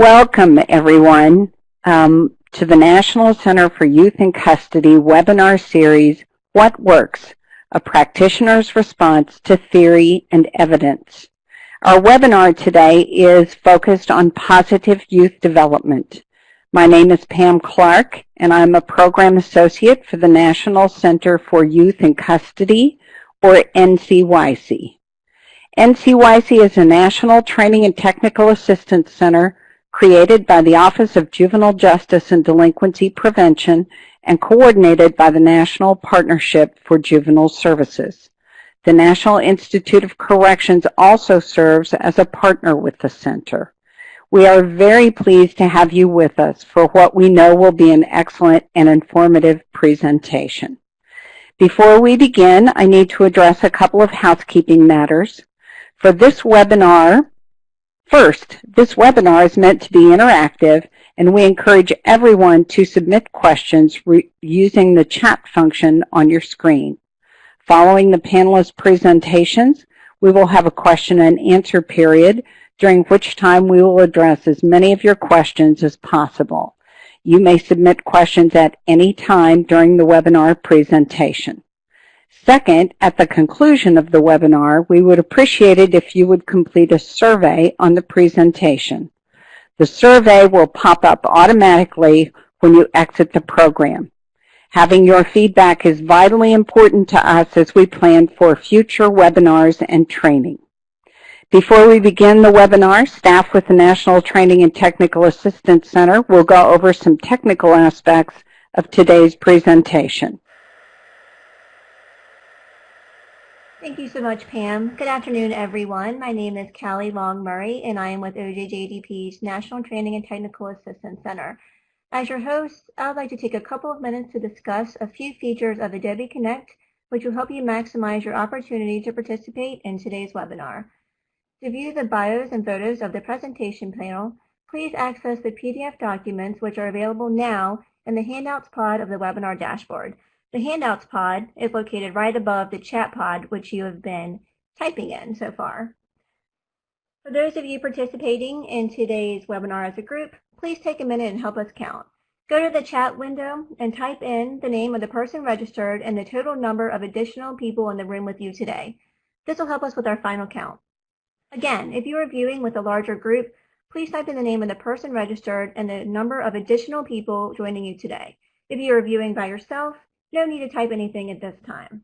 Welcome, everyone, to the National Center for Youth in Custody webinar series, What Works? A Practitioner's Response to Theory and Evidence. Our webinar today is focused on positive youth development. My name is Pam Clark, and I'm a Program Associate for the National Center for Youth in Custody, or NCYC. NCYC is a national training and technical assistance center created by the Office of Juvenile Justice and Delinquency Prevention and coordinated by the National Partnership for Juvenile Services. The National Institute of Corrections also serves as a partner with the center. We are very pleased to have you with us for what we know will be an excellent and informative presentation. Before we begin, I need to address a couple of housekeeping matters. For this webinar, this webinar is meant to be interactive, and we encourage everyone to submit questions using the chat function on your screen. Following the panelists' presentations, we will have a question and answer period, during which time we will address as many of your questions as possible. You may submit questions at any time during the webinar presentation. Second, at the conclusion of the webinar, we would appreciate it if you would complete a survey on the presentation. The survey will pop up automatically when you exit the program. Having your feedback is vitally important to us as we plan for future webinars and training. Before we begin the webinar, staff with the National Training and Technical Assistance Center will go over some technical aspects of today's presentation. Thank you so much, Pam. Good afternoon, everyone. My name is Callie Long-Murray, and I am with OJJDP's National Training and Technical Assistance Center. As your host, I would like to take a couple of minutes to discuss a few features of Adobe Connect, which will help you maximize your opportunity to participate in today's webinar. To view the bios and photos of the presentation panel, please access the PDF documents which are available now in the handouts pod of the webinar dashboard. The handouts pod is located right above the chat pod, which you have been typing in so far. For those of you participating in today's webinar as a group, please take a minute and help us count. Go to the chat window and type in the name of the person registered and the total number of additional people in the room with you today. This will help us with our final count. Again, if you are viewing with a larger group, please type in the name of the person registered and the number of additional people joining you today. If you are viewing by yourself, no need to type anything at this time.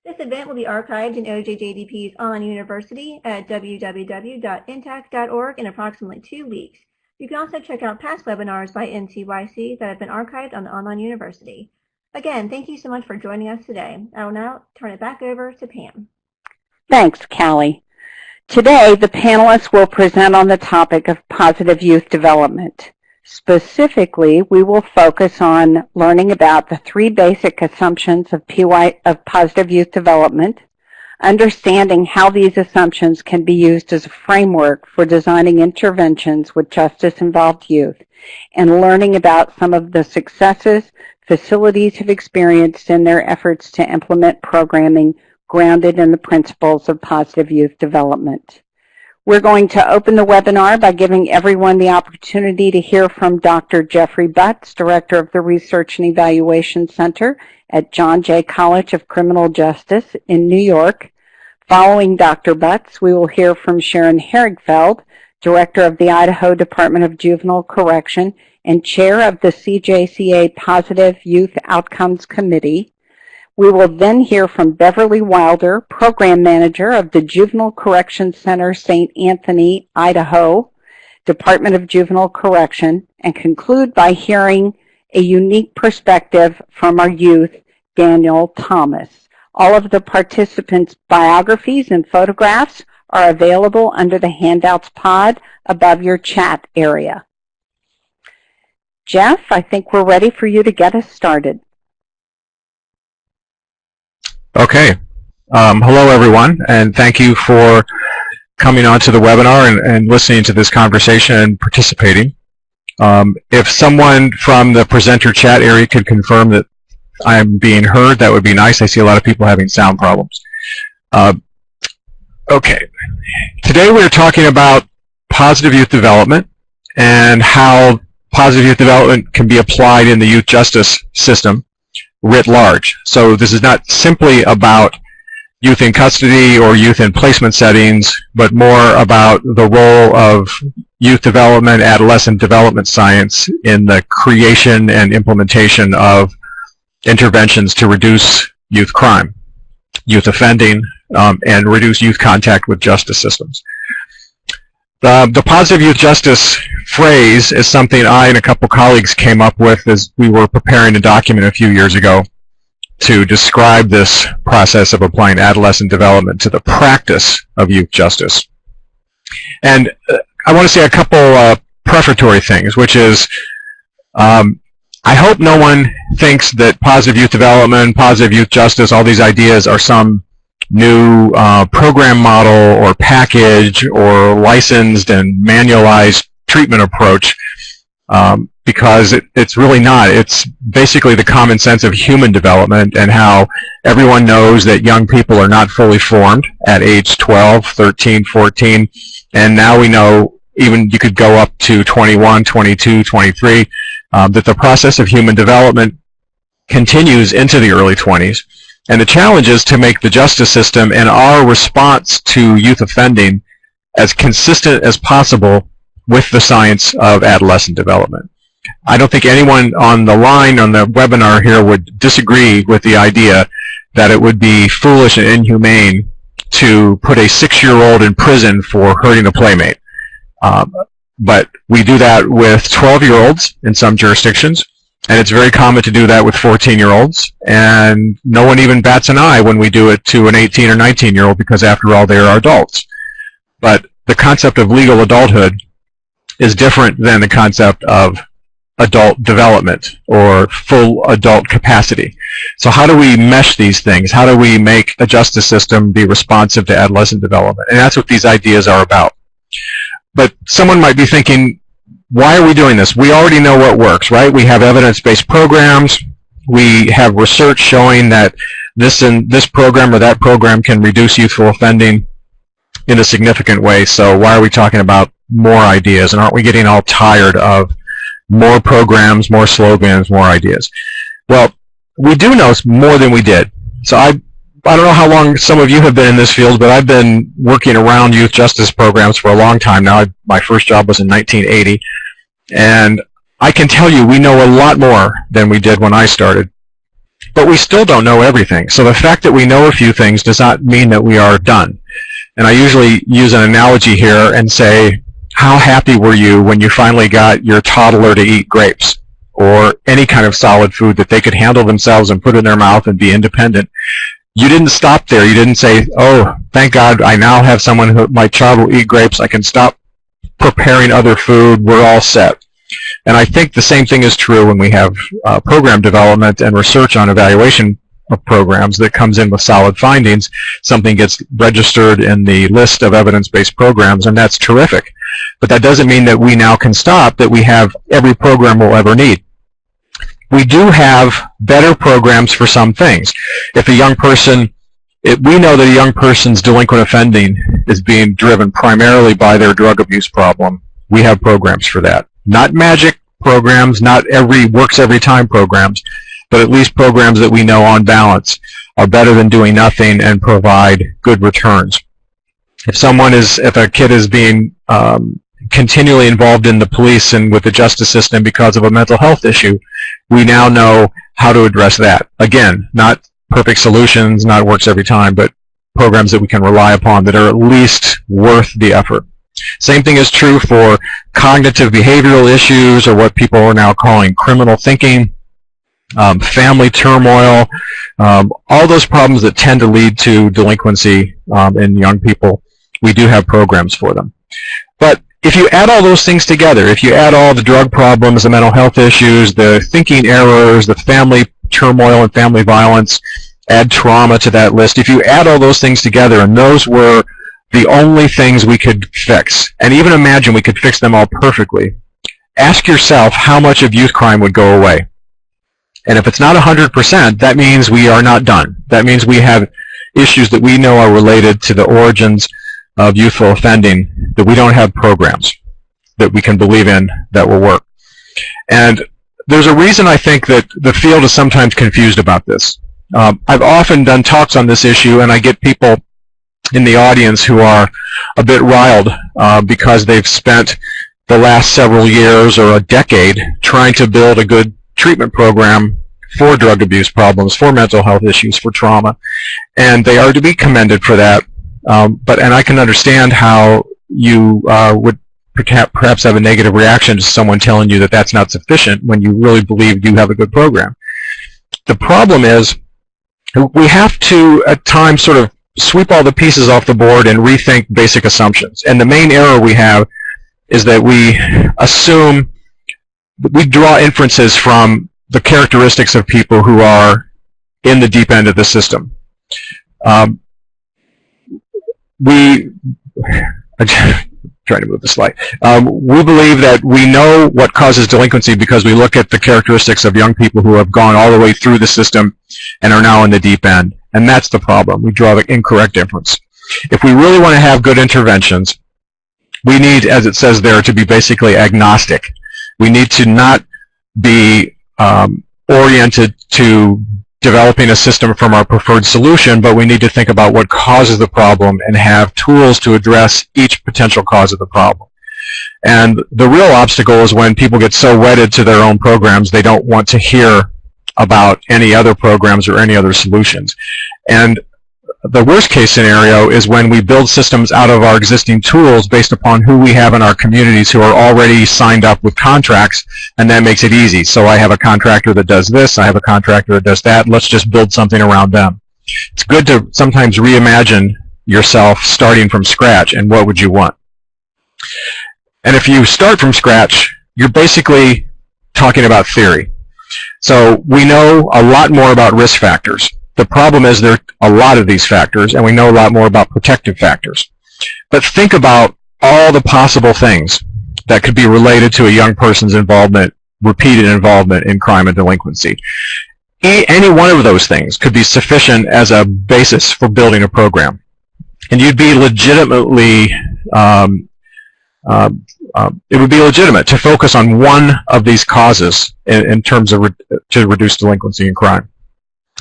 This event will be archived in OJJDP's online university at www.intac.org in approximately 2 weeks. You can also check out past webinars by NCYC that have been archived on the online university. Again, thank you so much for joining us today. I will now turn it back over to Pam. Thanks, Callie. Today, the panelists will present on the topic of positive youth development. Specifically, we will focus on learning about the 3 basic assumptions of positive youth development, understanding how these assumptions can be used as a framework for designing interventions with justice-involved youth, and learning about some of the successes facilities have experienced in their efforts to implement programming grounded in the principles of positive youth development. We're going to open the webinar by giving everyone the opportunity to hear from Dr. Jeffrey Butts, Director of the Research and Evaluation Center at John Jay College of Criminal Justice in New York. Following Dr. Butts, we will hear from Sharon Herigfeld, Director of the Idaho Department of Juvenile Correction and Chair of the CJCA Positive Youth Outcomes Committee. We will then hear from Beverly Wilder, Program Manager of the Juvenile Correction Center, St. Anthony, Idaho, Department of Juvenile Correction, and conclude by hearing a unique perspective from our youth, Daniel Thomas. All of the participants' biographies and photographs are available under the handouts pod above your chat area. Jeff, I think we're ready for you to get us started. Okay. Hello, everyone, and thank you for coming on to the webinar and listening to this conversation and participating. If someone from the presenter chat area could confirm that I'm being heard, that would be nice. I see a lot of people having sound problems. Okay. Today we're talking about positive youth development and how positive youth development can be applied in the youth justice system writ large. So this is not simply about youth in custody or youth in placement settings, but more about the role of youth development, adolescent development science in the creation and implementation of interventions to reduce youth crime, youth offending, and reduce youth contact with justice systems. The positive youth justice phrase is something I and a couple colleagues came up with as we were preparing a document a few years ago to describe this process of applying adolescent development to the practice of youth justice. And I want to say a couple prefatory things, which is I hope no one thinks that positive youth development, positive youth justice, all these ideas are some new program model or package or licensed and manualized treatment approach, because it's really not. It's basically the common sense of human development and how everyone knows that young people are not fully formed at age 12, 13, 14, and now we know even you could go up to 21, 22, 23, that the process of human development continues into the early 20s. And the challenge is to make the justice system and our response to youth offending as consistent as possible with the science of adolescent development. I don't think anyone on the line on the webinar here would disagree with the idea that it would be foolish and inhumane to put a 6-year-old in prison for hurting a playmate. But we do that with 12-year-olds in some jurisdictions, and it's very common to do that with 14-year-olds, and no one even bats an eye when we do it to an 18 or 19-year-old, because after all, they are adults. But the concept of legal adulthood is different than the concept of adult development or full adult capacity. So how do we mesh these things? How do we make a justice system be responsive to adolescent development? And that's what these ideas are about. But someone might be thinking, why are we doing this? We already know what works, right? We have evidence-based programs. We have research showing that this program or that program can reduce youthful offending in a significant way. So why are we talking about more ideas? And aren't we getting all tired of more programs, more slogans, more ideas? Well, we do know more than we did. So I don't know how long some of you have been in this field, but I've been working around youth justice programs for a long time now. My first job was in 1980. And I can tell you we know a lot more than we did when I started. But we still don't know everything. So the fact that we know a few things does not mean that we are done. And I usually use an analogy here and say, how happy were you when you finally got your toddler to eat grapes or any kind of solid food that they could handle themselves and put in their mouth and be independent? You didn't stop there. You didn't say, oh, thank God I now have someone who, my child will eat grapes. I can stop preparing other food. We're all set. And I think the same thing is true when we have program development and research on evaluation of programs that comes in with solid findings. Something gets registered in the list of evidence-based programs, and that's terrific. But that doesn't mean that we now can stop, that we have every program we'll ever need. We do have better programs for some things. If a young person, we know that a young person's delinquent offending is being driven primarily by their drug abuse problem. We have programs for that. Not magic programs, not works every time programs, but at least programs that we know on balance are better than doing nothing and provide good returns. If a kid is being continually involved in the police and with the justice system because of a mental health issue, we now know how to address that. Again, not perfect solutions, not works every time, but programs that we can rely upon that are at least worth the effort. Same thing is true for cognitive behavioral issues, or what people are now calling criminal thinking, family turmoil, all those problems that tend to lead to delinquency in young people. We do have programs for them. But if you add all those things together, if you add all the drug problems, the mental health issues, the thinking errors, the family turmoil and family violence, add trauma to that list, if you add all those things together, and those were the only things we could fix, and even imagine we could fix them all perfectly, ask yourself how much of youth crime would go away. And if it's not 100%, that means we are not done. That means we have issues that we know are related to the origins of youthful offending that we don't have programs that we can believe in that will work. And there's a reason I think that the field is sometimes confused about this. I've often done talks on this issue, and I get people in the audience who are a bit riled because they've spent the last several years or a decade trying to build a good treatment program for drug abuse problems, for mental health issues, for trauma, and they are to be commended for that. And I can understand how you would perhaps have a negative reaction to someone telling you that that's not sufficient when you really believe you have a good program. The problem is we have to, at times, sort of sweep all the pieces off the board and rethink basic assumptions. And the main error we have is that we assume, we draw inferences from the characteristics of people who are in the deep end of the system. Trying to move the slide. We believe that we know what causes delinquency because we look at the characteristics of young people who have gone all the way through the system and are now in the deep end. And that's the problem. We draw the incorrect inference. If we really want to have good interventions, we need, as it says there, to be basically agnostic. We need to not be oriented to developing a system from our preferred solution, but we need to think about what causes the problem and have tools to address each potential cause of the problem. And the real obstacle is when people get so wedded to their own programs, they don't want to hear about any other programs or any other solutions. And the worst case scenario is when we build systems out of our existing tools based upon who we have in our communities who are already signed up with contracts, and that makes it easy. So I have a contractor that does this, I have a contractor that does that, let's just build something around them. It's good to sometimes reimagine yourself starting from scratch, and what would you want? And if you start from scratch, you're basically talking about theory. So we know a lot more about risk factors. The problem is there are a lot of these factors, and we know a lot more about protective factors. But think about all the possible things that could be related to a young person's involvement, repeated involvement in crime and delinquency. Any one of those things could be sufficient as a basis for building a program. And you'd be legitimately, it would be legitimate to focus on one of these causes in terms of to reduce delinquency and crime.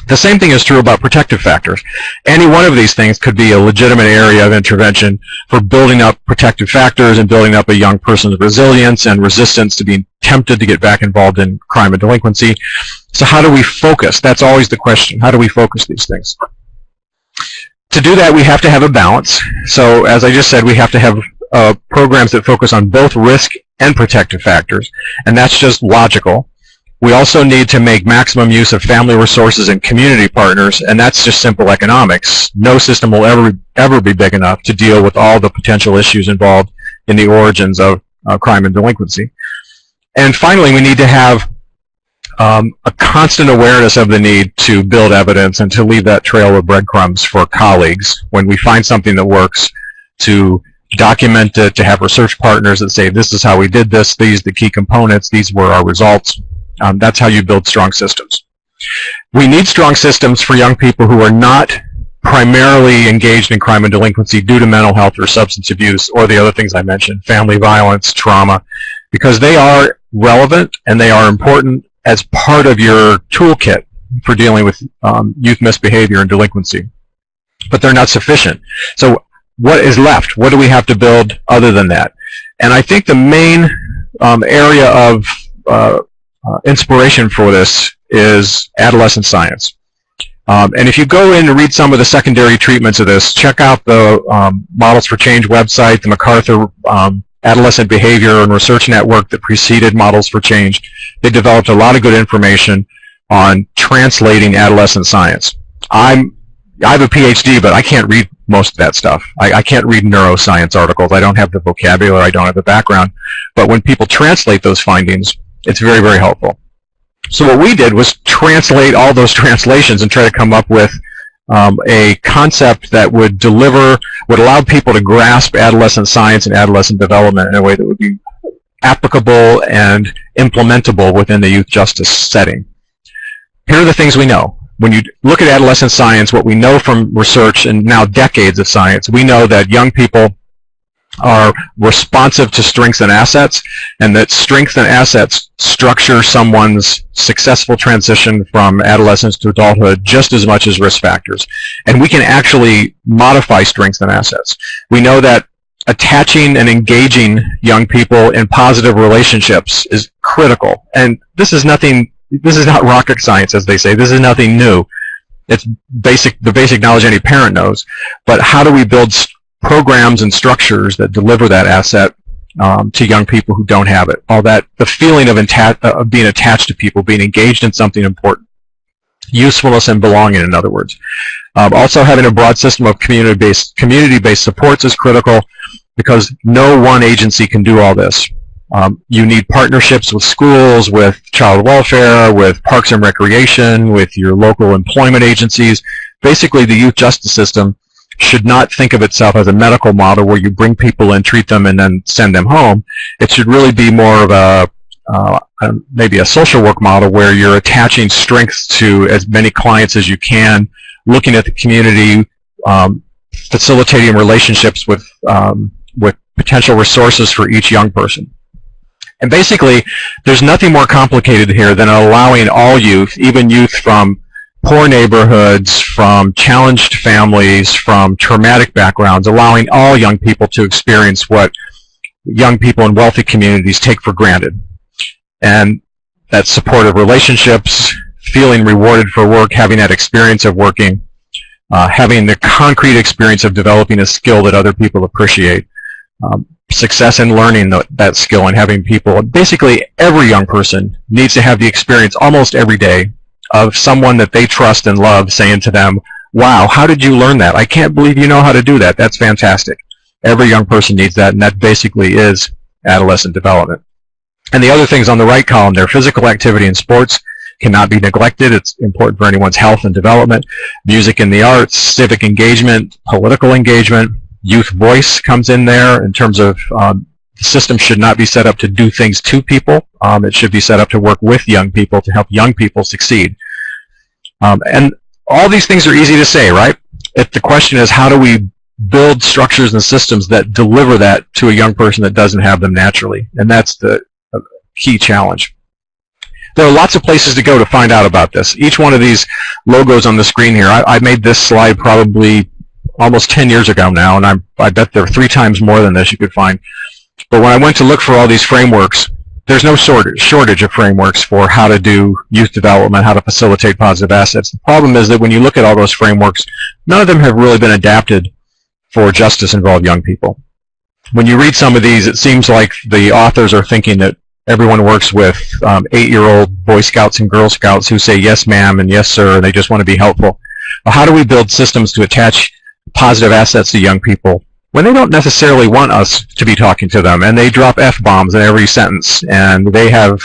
The same thing is true about protective factors. Any one of these things could be a legitimate area of intervention for building up protective factors and building up a young person's resilience and resistance to being tempted to get back involved in crime and delinquency. So how do we focus? That's always the question. How do we focus these things? To do that, we have to have a balance. So as I just said, we have to have programs that focus on both risk and protective factors, and that's just logical. We also need to make maximum use of family resources and community partners, and that's just simple economics. No system will ever be big enough to deal with all the potential issues involved in the origins of crime and delinquency. And finally, we need to have a constant awareness of the need to build evidence and to leave that trail of breadcrumbs for colleagues when we find something that works, to document it, to have research partners that say, this is how we did this, these are the key components, these were our results. That's how you build strong systems. We need strong systems for young people who are not primarily engaged in crime and delinquency due to mental health or substance abuse or the other things I mentioned, family violence, trauma, because they are relevant and they are important as part of your toolkit for dealing with youth misbehavior and delinquency. But they're not sufficient. So what is left? What do we have to build other than that? And I think the main area of inspiration for this is adolescent science. And if you go in and read some of the secondary treatments of this, check out the Models for Change website, the MacArthur Adolescent Behavior and Research Network that preceded Models for Change. They developed a lot of good information on translating adolescent science. I have a PhD, but I can't read most of that stuff. I can't read neuroscience articles. I don't have the vocabulary. I don't have the background. But when people translate those findings, it's very, very helpful. So what we did was translate all those translations and try to come up with a concept that would allow people to grasp adolescent science and adolescent development in a way that would be applicable and implementable within the youth justice setting. Here are the things we know. When you look at adolescent science, what we know from research and now decades of science, we know that young people are responsive to strengths and assets, and that strengths and assets structure someone's successful transition from adolescence to adulthood just as much as risk factors. And we can actually modify strengths and assets. We know that attaching and engaging young people in positive relationships is critical. And this is not rocket science, as they say. This is nothing new. It's the basic knowledge any parent knows. But how do we build programs and structures that deliver that asset to young people who don't have it? All that, the feeling of being attached to people, being engaged in something important. Usefulness and belonging, in other words. Also, having a broad system of community-based supports is critical, because no one agency can do all this. You need partnerships with schools, with child welfare, with parks and recreation, with your local employment agencies. Basically, the youth justice system should not think of itself as a medical model where you bring people in, treat them, and then send them home. It should really be more of maybe a social work model where you're attaching strengths to as many clients as you can, looking at the community, facilitating relationships with potential resources for each young person. And basically, there's nothing more complicated here than allowing all youth, even youth from poor neighborhoods, from challenged families, from traumatic backgrounds, allowing all young people to experience what young people in wealthy communities take for granted. And that's supportive relationships, feeling rewarded for work, having that experience of working, having the concrete experience of developing a skill that other people appreciate, success in learning that skill and having people. Basically, every young person needs to have the experience almost every day of someone that they trust and love saying to them, wow, how did you learn that? I can't believe you know how to do that. That's fantastic. Every young person needs that, and that basically is adolescent development. And the other things on the right column there, physical activity and sports cannot be neglected. It's important for anyone's health and development. Music and the arts, civic engagement, political engagement, youth voice comes in there in terms of the system should not be set up to do things to people. It should be set up to work with young people to help young people succeed. And all these things are easy to say, right? The question is, how do we build structures and systems that deliver that to a young person that doesn't have them naturally? And that's the key challenge. There are lots of places to go to find out about this. Each one of these logos on the screen here, I made this slide probably almost 10 years ago now, and I bet there are 3 times more than this you could find. But when I went to look for all these frameworks, there's no shortage of frameworks for how to do youth development, how to facilitate positive assets. The problem is that when you look at all those frameworks, none of them have really been adapted for justice-involved young people. When you read some of these, it seems like the authors are thinking that everyone works with 8-year-old Boy Scouts and Girl Scouts who say yes ma'am and yes sir, and they just want to be helpful. Well, how do we build systems to attach positive assets to young people when they don't necessarily want us to be talking to them, and they drop F-bombs in every sentence, and they have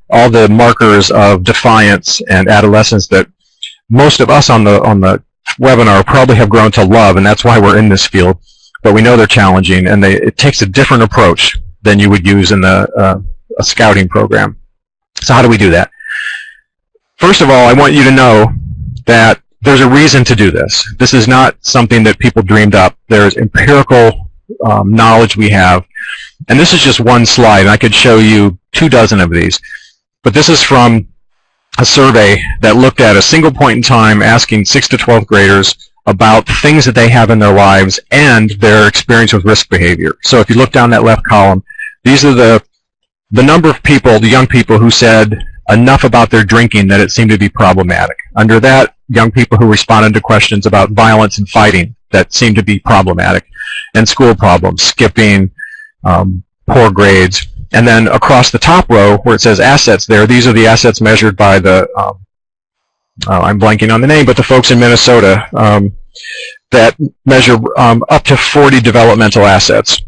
all the markers of defiance and adolescence that most of us on the webinar probably have grown to love, and that's why we're in this field. But we know they're challenging, and it takes a different approach than you would use in a scouting program. So how do we do that? First of all, I want you to know that there's a reason to do this. This is not something that people dreamed up. There's empirical knowledge we have. And this is just one slide. I could show you 24 of these. But this is from a survey that looked at a single point in time asking 6th to 12th graders about things that they have in their lives and their experience with risk behavior. So if you look down that left column, these are the number of people, the young people who said enough about their drinking that it seemed to be problematic. Under that, young people who responded to questions about violence and fighting that seemed to be problematic, and school problems, skipping, poor grades. And then across the top row, where it says assets there, these are the assets measured by the, I'm blanking on the name, but the folks in Minnesota that measure up to 40 developmental assets.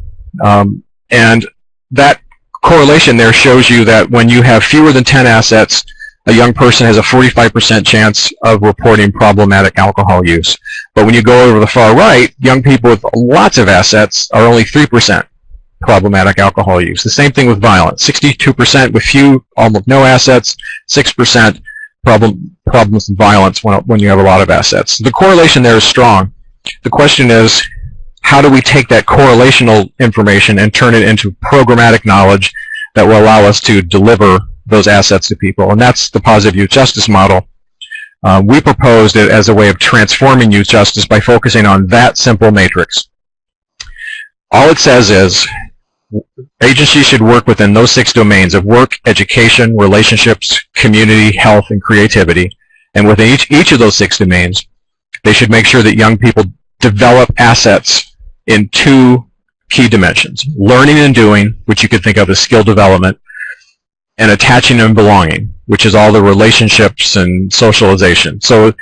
And that correlation there shows you that when you have fewer than 10 assets, a young person has a 45% chance of reporting problematic alcohol use. But when you go over the far right, young people with lots of assets are only 3% problematic alcohol use. The same thing with violence. 62% with few, almost no assets, 6% problems with violence when you have a lot of assets. The correlation there is strong. The question is, how do we take that correlational information and turn it into programmatic knowledge that will allow us to deliver those assets to people? And that's the positive youth justice model. We proposed it as a way of transforming youth justice by focusing on that simple matrix. All it says is agencies should work within those 6 domains of work, education, relationships, community, health, and creativity. And within each of those 6 domains, they should make sure that young people develop assets in 2 key dimensions: learning and doing, which you could think of as skill development, and attaching and belonging, which is all the relationships and socialization. So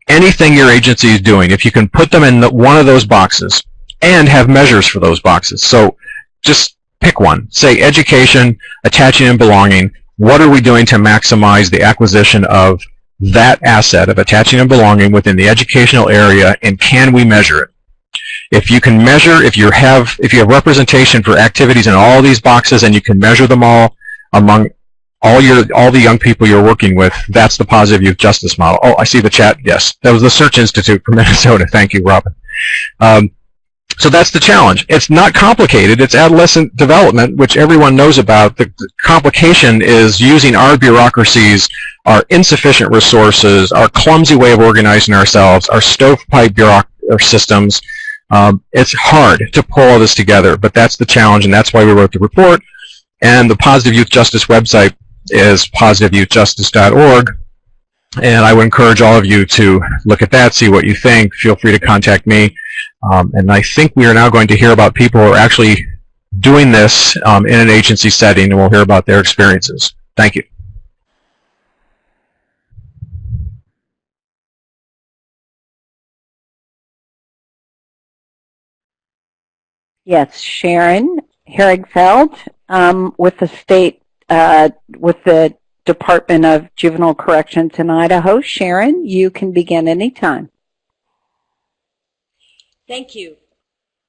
anything your agency is doing, if you can put them in one of those boxes and have measures for those boxes. So just pick one. Say education, attaching and belonging. What are we doing to maximize the acquisition of that asset of attaching and belonging within the educational area, and can we measure it? If you can measure, if you have representation for activities in all these boxes and you can measure them all among all the young people you're working with, that's the positive youth justice model. Oh, I see the chat. Yes, that was the Search Institute for Minnesota. Thank you, Robin. So that's the challenge. It's not complicated. It's adolescent development, which everyone knows about. The complication is using our bureaucracies, our insufficient resources, our clumsy way of organizing ourselves, our stovepipe systems. It's hard to pull all this together, but that's the challenge, and that's why we wrote the report. And the Positive Youth Justice website is positiveyouthjustice.org. And I would encourage all of you to look at that, see what you think. Feel free to contact me. And I think we are now going to hear about people who are actually doing this in an agency setting, and we'll hear about their experiences. Thank you. Yes, Sharon Herigfeld with the Department of Juvenile Corrections in Idaho. Sharon, you can begin anytime. Thank you.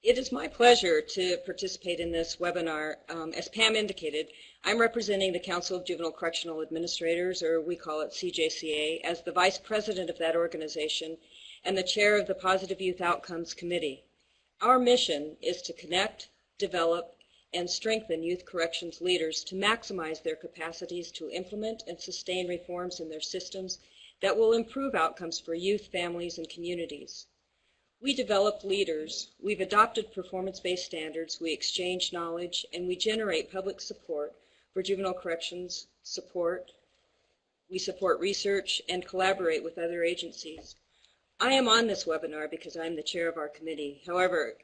It is my pleasure to participate in this webinar. As Pam indicated, I'm representing the Council of Juvenile Correctional Administrators, or we call it CJCA, as the Vice President of that organization and the Chair of the Positive Youth Outcomes Committee. Our mission is to connect, develop, and strengthen youth corrections leaders to maximize their capacities to implement and sustain reforms in their systems that will improve outcomes for youth, families, and communities. We develop leaders, we've adopted performance-based standards, we exchange knowledge, and we generate public support for juvenile corrections support. We support research and collaborate with other agencies. I am on this webinar because I'm the chair of our committee. However,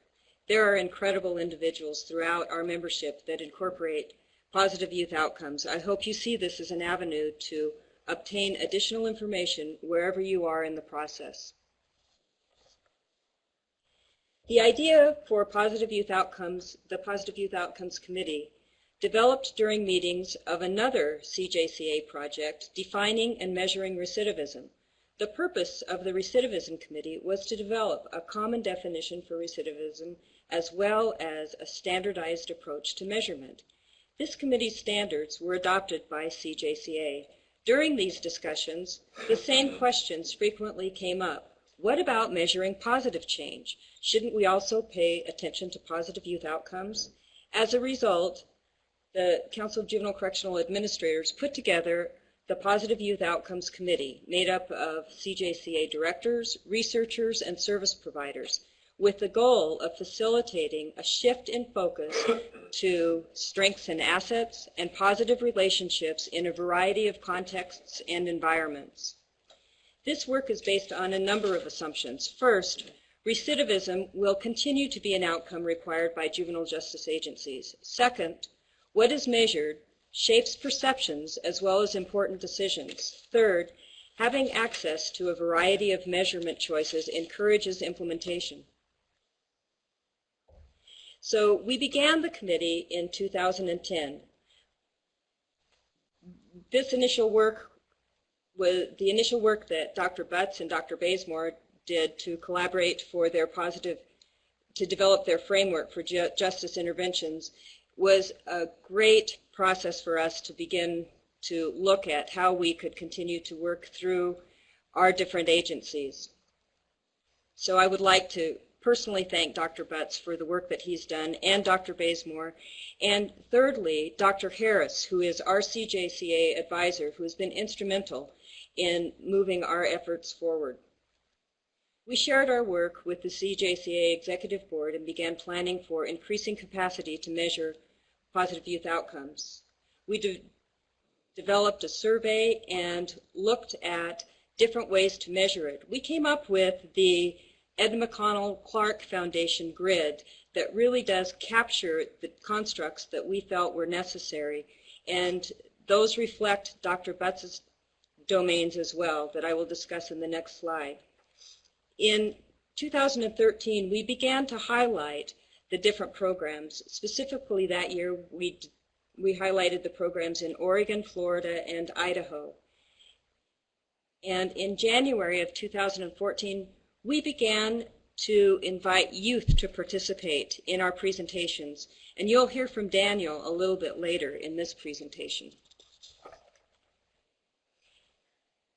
there are incredible individuals throughout our membership that incorporate positive youth outcomes. I hope you see this as an avenue to obtain additional information wherever you are in the process. The idea for Positive Youth Outcomes, the Positive Youth Outcomes Committee, developed during meetings of another CJCA project, Defining and Measuring Recidivism. The purpose of the Recidivism Committee was to develop a common definition for recidivism as well as a standardized approach to measurement. This committee's standards were adopted by CJCA. During these discussions, the same questions frequently came up. What about measuring positive change? Shouldn't we also pay attention to positive youth outcomes? As a result, the Council of Juvenile Correctional Administrators put together the Positive Youth Outcomes Committee, made up of CJCA directors, researchers, and service providers, with the goal of facilitating a shift in focus to strengths and assets and positive relationships in a variety of contexts and environments. This work is based on a number of assumptions. First, recidivism will continue to be an outcome required by juvenile justice agencies. Second, what is measured shapes perceptions as well as important decisions. Third, having access to a variety of measurement choices encourages implementation. So we began the committee in 2010. This initial work was the initial work that Dr. Butts and Dr. Bazemore did to collaborate for their to develop their framework for justice interventions was a great process for us to begin to look at how we could continue to work through our different agencies. So I would like to personally thank Dr. Butts for the work that he's done, and Dr. Bazemore. And thirdly, Dr. Harris, who is our CJCA advisor, who has been instrumental in moving our efforts forward. We shared our work with the CJCA Executive Board and began planning for increasing capacity to measure positive youth outcomes. We developed a survey and looked at different ways to measure it. We came up with the Ed McConnell Clark Foundation grid that really does capture the constructs that we felt were necessary, and those reflect Dr. Butts' domains as well, that I will discuss in the next slide. In 2013, we began to highlight the different programs. Specifically that year, we highlighted the programs in Oregon, Florida, and Idaho. And in January of 2014, we began to invite youth to participate in our presentations. And you'll hear from Daniel a little bit later in this presentation.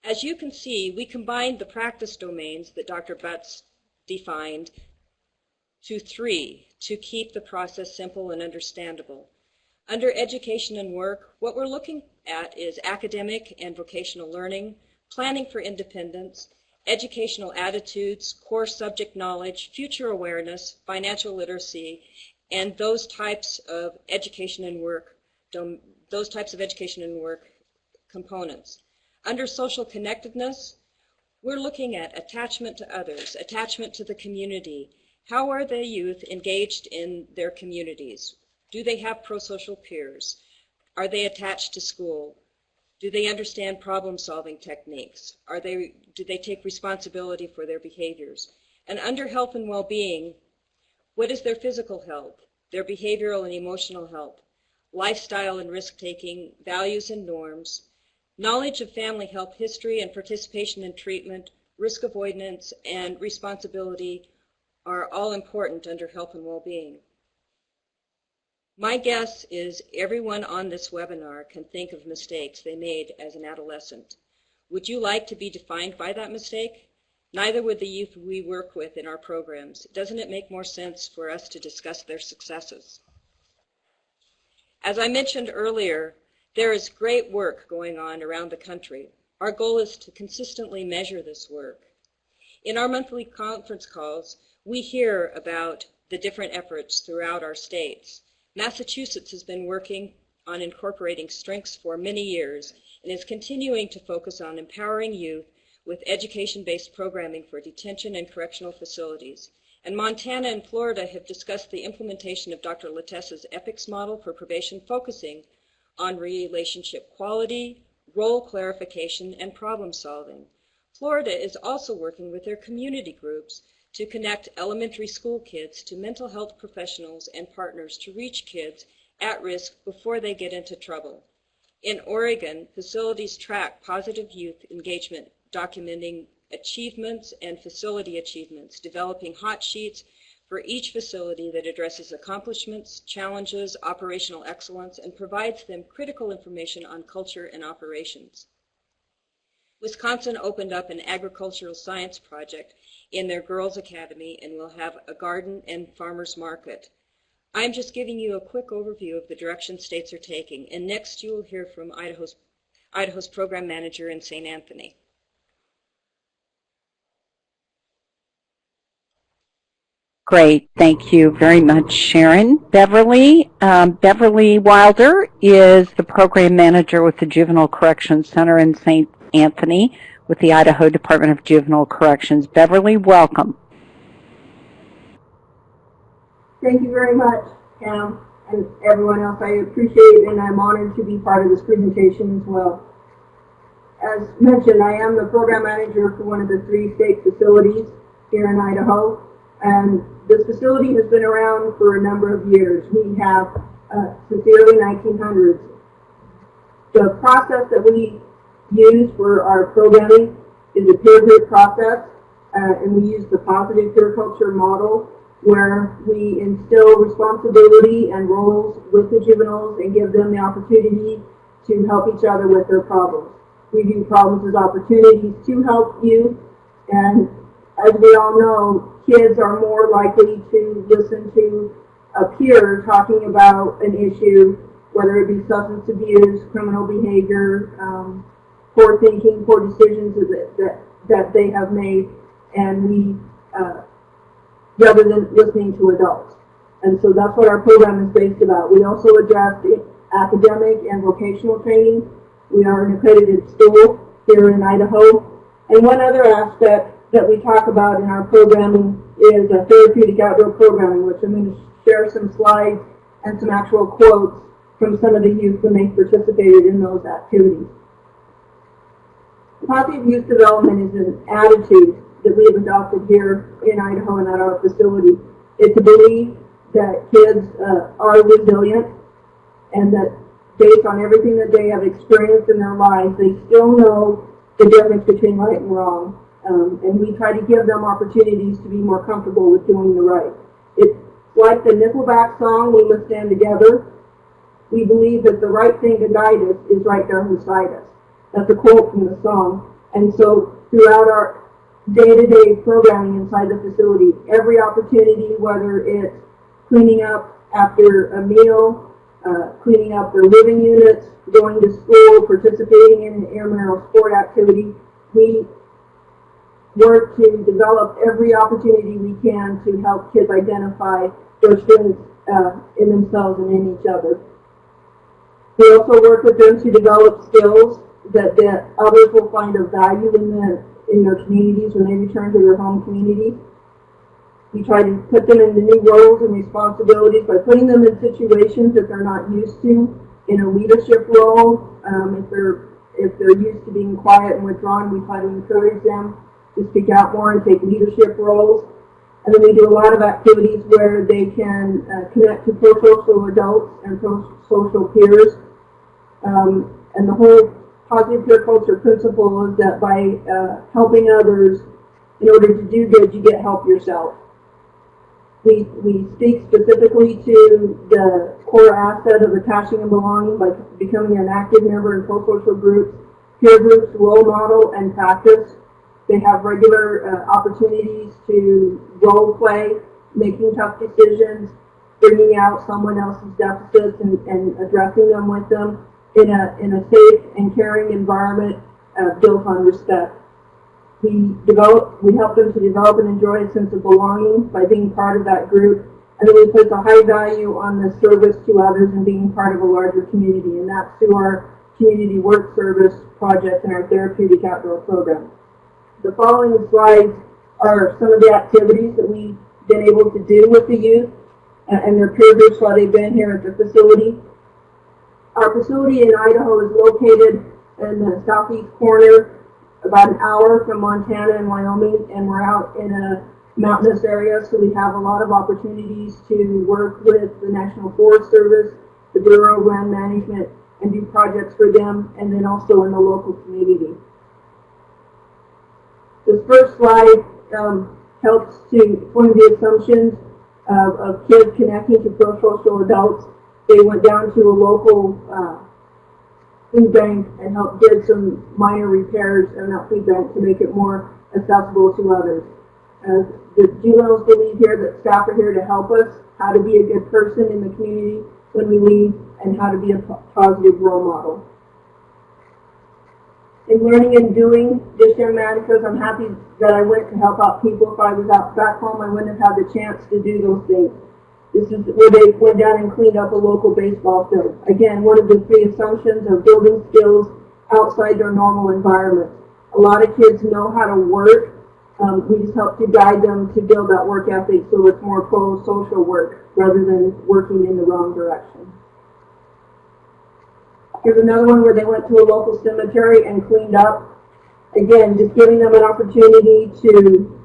As you can see, we combined the practice domains that Dr. Butts defined to 3 to keep the process simple and understandable. Under education and work, what we're looking at is academic and vocational learning, planning for independence, educational attitudes, core subject knowledge, future awareness, financial literacy, and those types of education and work, components. Under social connectedness, we're looking at attachment to others, attachment to the community. How are the youth engaged in their communities? Do they have pro-social peers? Are they attached to school? Do they understand problem-solving techniques? Do they take responsibility for their behaviors? And under health and well-being, what is their physical health, their behavioral and emotional health, lifestyle and risk-taking, values and norms, knowledge of family health history and participation in treatment, risk avoidance, and responsibility are all important under health and well-being. My guess is everyone on this webinar can think of mistakes they made as an adolescent. Would you like to be defined by that mistake? Neither would the youth we work with in our programs. Doesn't it make more sense for us to discuss their successes? As I mentioned earlier, there is great work going on around the country. Our goal is to consistently measure this work. In our monthly conference calls, we hear about the different efforts throughout our states. Massachusetts has been working on incorporating strengths for many years and is continuing to focus on empowering youth with education-based programming for detention and correctional facilities. And Montana and Florida have discussed the implementation of Dr. Latessa's EPICS model for probation, focusing on relationship quality, role clarification, and problem solving. Florida is also working with their community groups to connect elementary school kids to mental health professionals and partners to reach kids at risk before they get into trouble. In Oregon, facilities track positive youth engagement, documenting achievements and facility achievements, developing hot sheets for each facility that addresses accomplishments, challenges, operational excellence, and provides them critical information on culture and operations. Wisconsin opened up an agricultural science project in their Girls Academy and will have a garden and farmers market. I'm just giving you a quick overview of the direction states are taking, and next you will hear from Idaho's program manager in St. Anthony. Great. Thank you very much, Sharon. Beverly Wilder is the program manager with the Juvenile Corrections Center in St. Anthony with the Idaho Department of Juvenile Corrections. Beverly, welcome. Thank you very much, Pam, and everyone else. I appreciate and I'm honored to be part of this presentation as well. As mentioned, I am the program manager for one of the 3 state facilities here in Idaho. And this facility has been around for a number of years. We have since the early 1900s. The process that we use for our programming is a peer group process, and we use the positive peer culture model where we instill responsibility and roles with the juveniles and give them the opportunity to help each other with their problems. We view problems as opportunities to help youth, and as we all know, kids are more likely to listen to a peer talking about an issue, whether it be substance abuse, criminal behavior, poor thinking, poor decisions that they have made, and rather than listening to adults. And so that's what our program is based about. We also address academic and vocational training. We are an accredited school here in Idaho. And one other aspect that we talk about in our programming is therapeutic outdoor programming, which I'm going to share some slides and some actual quotes from some of the youth when they participated in those activities. Positive youth development is an attitude that we have adopted here in Idaho and at our facility. It's a belief that kids are resilient and that based on everything that they have experienced in their lives, they still know the difference between right and wrong. And we try to give them opportunities to be more comfortable with doing the right. It's like the Nickelback song, We Must Stand Together. We believe that the right thing to guide us is right there beside us. That's a quote from the song. And so throughout our day-to-day programming inside the facility, every opportunity, whether it's cleaning up after a meal, cleaning up their living units, going to school, participating in an intramural sport activity, we work to develop every opportunity we can to help kids identify their strengths in themselves and in each other. We also work with them to develop skills that others will find of value in their communities when they return to their home communities. We try to put them into new roles and responsibilities by putting them in situations that they're not used to, in a leadership role. If they're used to being quiet and withdrawn, we try to encourage them to speak out more and take leadership roles. And then we do a lot of activities where they can connect to pro-social adults and pro-social peers. And the whole positive peer culture principle is that by helping others, in order to do good, you get help yourself. We speak specifically to the core asset of attaching and belonging by becoming an active member in pro-social groups, peer groups, role model, and practice. They have regular opportunities to role play, making tough decisions, bringing out someone else's deficits and addressing them with them in a safe and caring environment built on respect. We help them to develop and enjoy a sense of belonging by being part of that group, and then we place a high value on the service to others and being part of a larger community, and that's through our community work service project and our therapeutic outdoor program. The following slides are some of the activities that we've been able to do with the youth and their peer groups while they've been here at the facility. Our facility in Idaho is located in the southeast corner, about an hour from Montana and Wyoming, and we're out in a mountainous area, so we have a lot of opportunities to work with the National Forest Service, the Bureau of Land Management, and do projects for them, and then also in the local community. This first slide helps to form the assumptions of kids connecting to pro-social adults. They went down to a local food bank and helped get some minor repairs in that food bank to make it more accessible to others. The juveniles believe here that staff are here to help us, how to be a good person in the community when we leave, and how to be a positive role model. In learning and doing, just young man, because I'm happy that I went to help out people. If I was out back home, I wouldn't have had the chance to do those things. This is where they went down and cleaned up a local baseball field. Again, one of the three assumptions of building skills outside their normal environment. A lot of kids know how to work. We just help to guide them to build that work ethic so it's more pro-social work rather than working in the wrong direction. Here's another one where they went to a local cemetery and cleaned up. Again, just giving them an opportunity to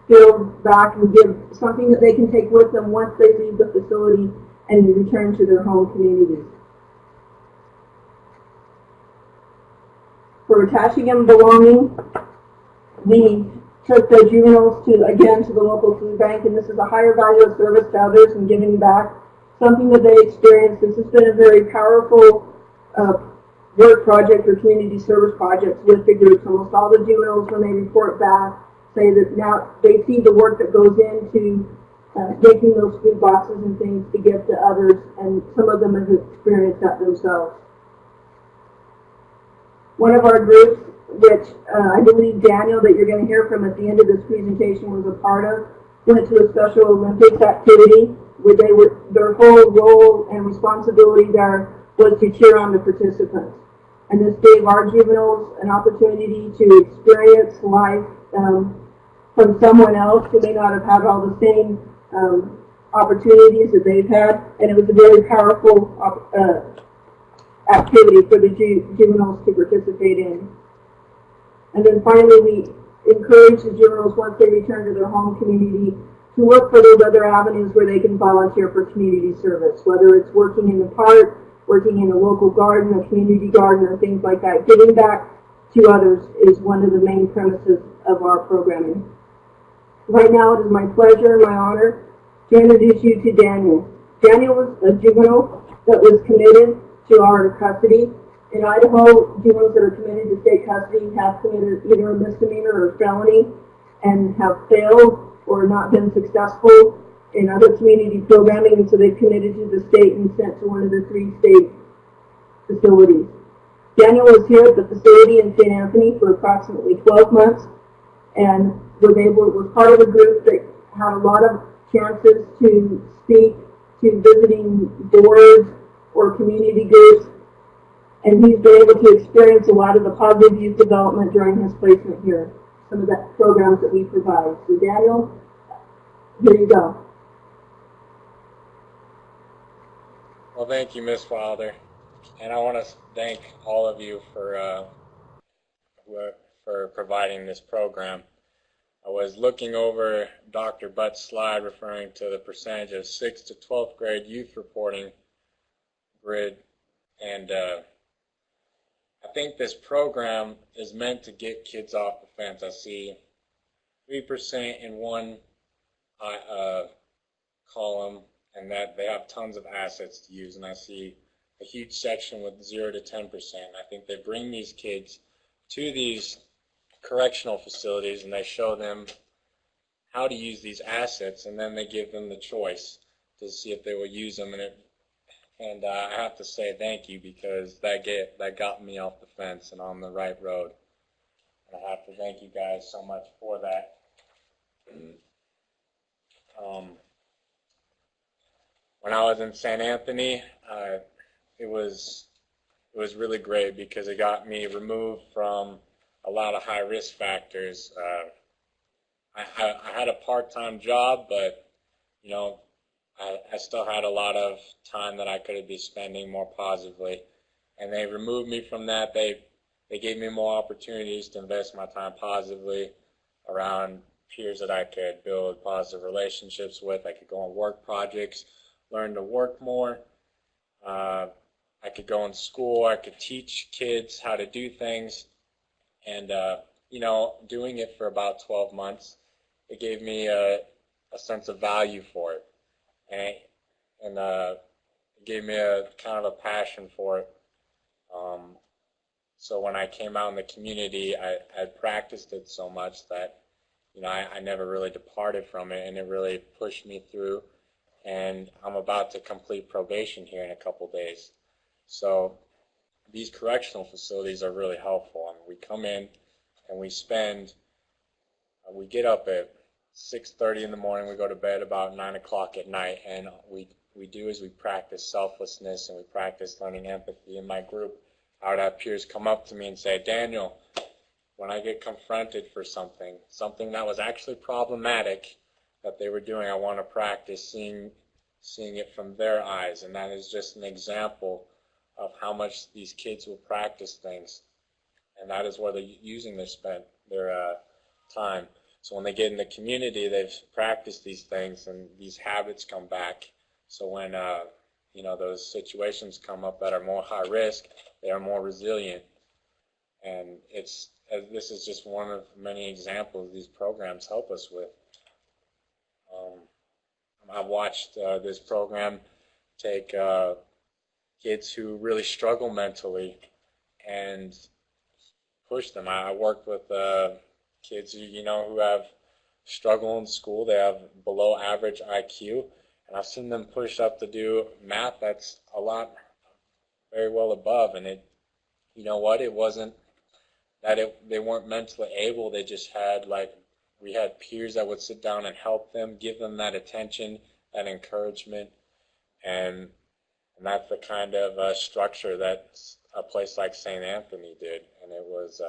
build back and give something that they can take with them once they leave the facility and return to their home communities. For attaching and belonging, we took the juveniles to the local food bank, and this is a higher value of service to others and giving back, something that they experienced. This has been a very powerful work project or community service projects with the groups. Almost all the juveniles, when they report back, say that now they see the work that goes into making those food boxes and things to give to others, and some of them have experienced that themselves. One of our groups, which I believe Daniel, that you're going to hear from at the end of this presentation, was a part of, went to a Special Olympics activity where their whole role and responsibility there was to cheer on the participants. And this gave our juveniles an opportunity to experience life from someone else who may not have had all the same opportunities that they've had, and it was a very powerful activity for the juveniles to participate in. And then finally, we encourage the juveniles, once they return to their home community, to look for those other avenues where they can volunteer for community service, whether it's working in the park, working in a local garden, a community garden, or things like that. Giving back to others is one of the main premises of our programming. Right now, it is my pleasure and my honor to introduce you to Daniel. Daniel was a juvenile that was committed to our custody. In Idaho, juveniles that are committed to state custody have committed either a misdemeanor or felony and have failed or not been successful in other community programming, and so they've committed to the state and sent to one of the 3 state facilities. Daniel was here at the facility in St. Anthony for approximately 12 months and was part of a group that had a lot of chances to speak to visiting boards or community groups, and he's been able to experience a lot of the positive youth development during his placement here, some of the programs that we provide. So Daniel, here you go. Well, thank you, Ms. Wilder, and I want to thank all of you for providing this program. I was looking over Dr. Butt's slide referring to the percentage of 6th to 12th grade youth reporting grid, and I think this program is meant to get kids off the fence. I see 3% in one column, and that they have tons of assets to use, and I see a huge section with 0 to 10%. I think they bring these kids to these correctional facilities and they show them how to use these assets, and then they give them the choice to see if they will use them. And I have to say thank you, because that got me off the fence and on the right road. And I have to thank you guys so much for that. When I was in St. Anthony, it was really great because it got me removed from a lot of high-risk factors. I had a part-time job, but you know, I still had a lot of time that I could be spending more positively, and they removed me from that. They gave me more opportunities to invest my time positively around peers that I could build positive relationships with. I could go on work projects, learn to work more. I could go in school. I could teach kids how to do things, and you know, doing it for about 12 months, it gave me a sense of value for it. And it gave me a kind of a passion for it. So when I came out in the community, I practiced it so much that, you know, I never really departed from it, and it really pushed me through. And I'm about to complete probation here in a couple days. So these correctional facilities are really helpful. I mean, we come in and we get up at 6:30 in the morning, we go to bed about 9 o'clock at night, and we do is we practice selflessness and we practice learning empathy. In my group, I would have peers come up to me and say, Daniel, when I get confronted for something that was actually problematic that they were doing, I want to practice seeing it from their eyes. And that is just an example of how much these kids will practice things, and that is where they're using their time. So when they get in the community, they've practiced these things, and these habits come back. So when you know, those situations come up that are more high risk, they are more resilient. And this is just one of many examples these programs help us with. I've watched this program take kids who really struggle mentally and push them. I worked with kids who have struggle in school. They have below average IQ, and I've seen them push up to do math that's a lot very well above. And it, you know what, it wasn't that they weren't mentally able. They just had, like, we had peers that would sit down and help them, give them that attention, that encouragement, and that's the kind of structure that a place like St. Anthony did. And it was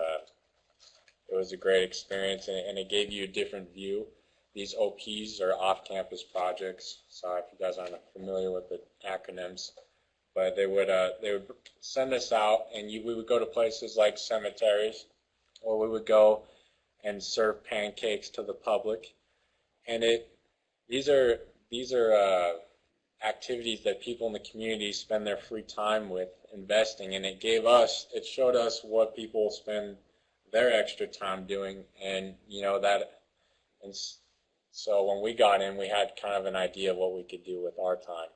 a great experience, and it gave you a different view. These OPs are off-campus projects. Sorry if you guys aren't familiar with the acronyms, but they would send us out, and we would go to places like cemeteries, or we would go and serve pancakes to the public. And these are activities that people in the community spend their free time with investing, and it showed us what people spend their extra time doing, and so when we got in, we had kind of an idea of what we could do with our time.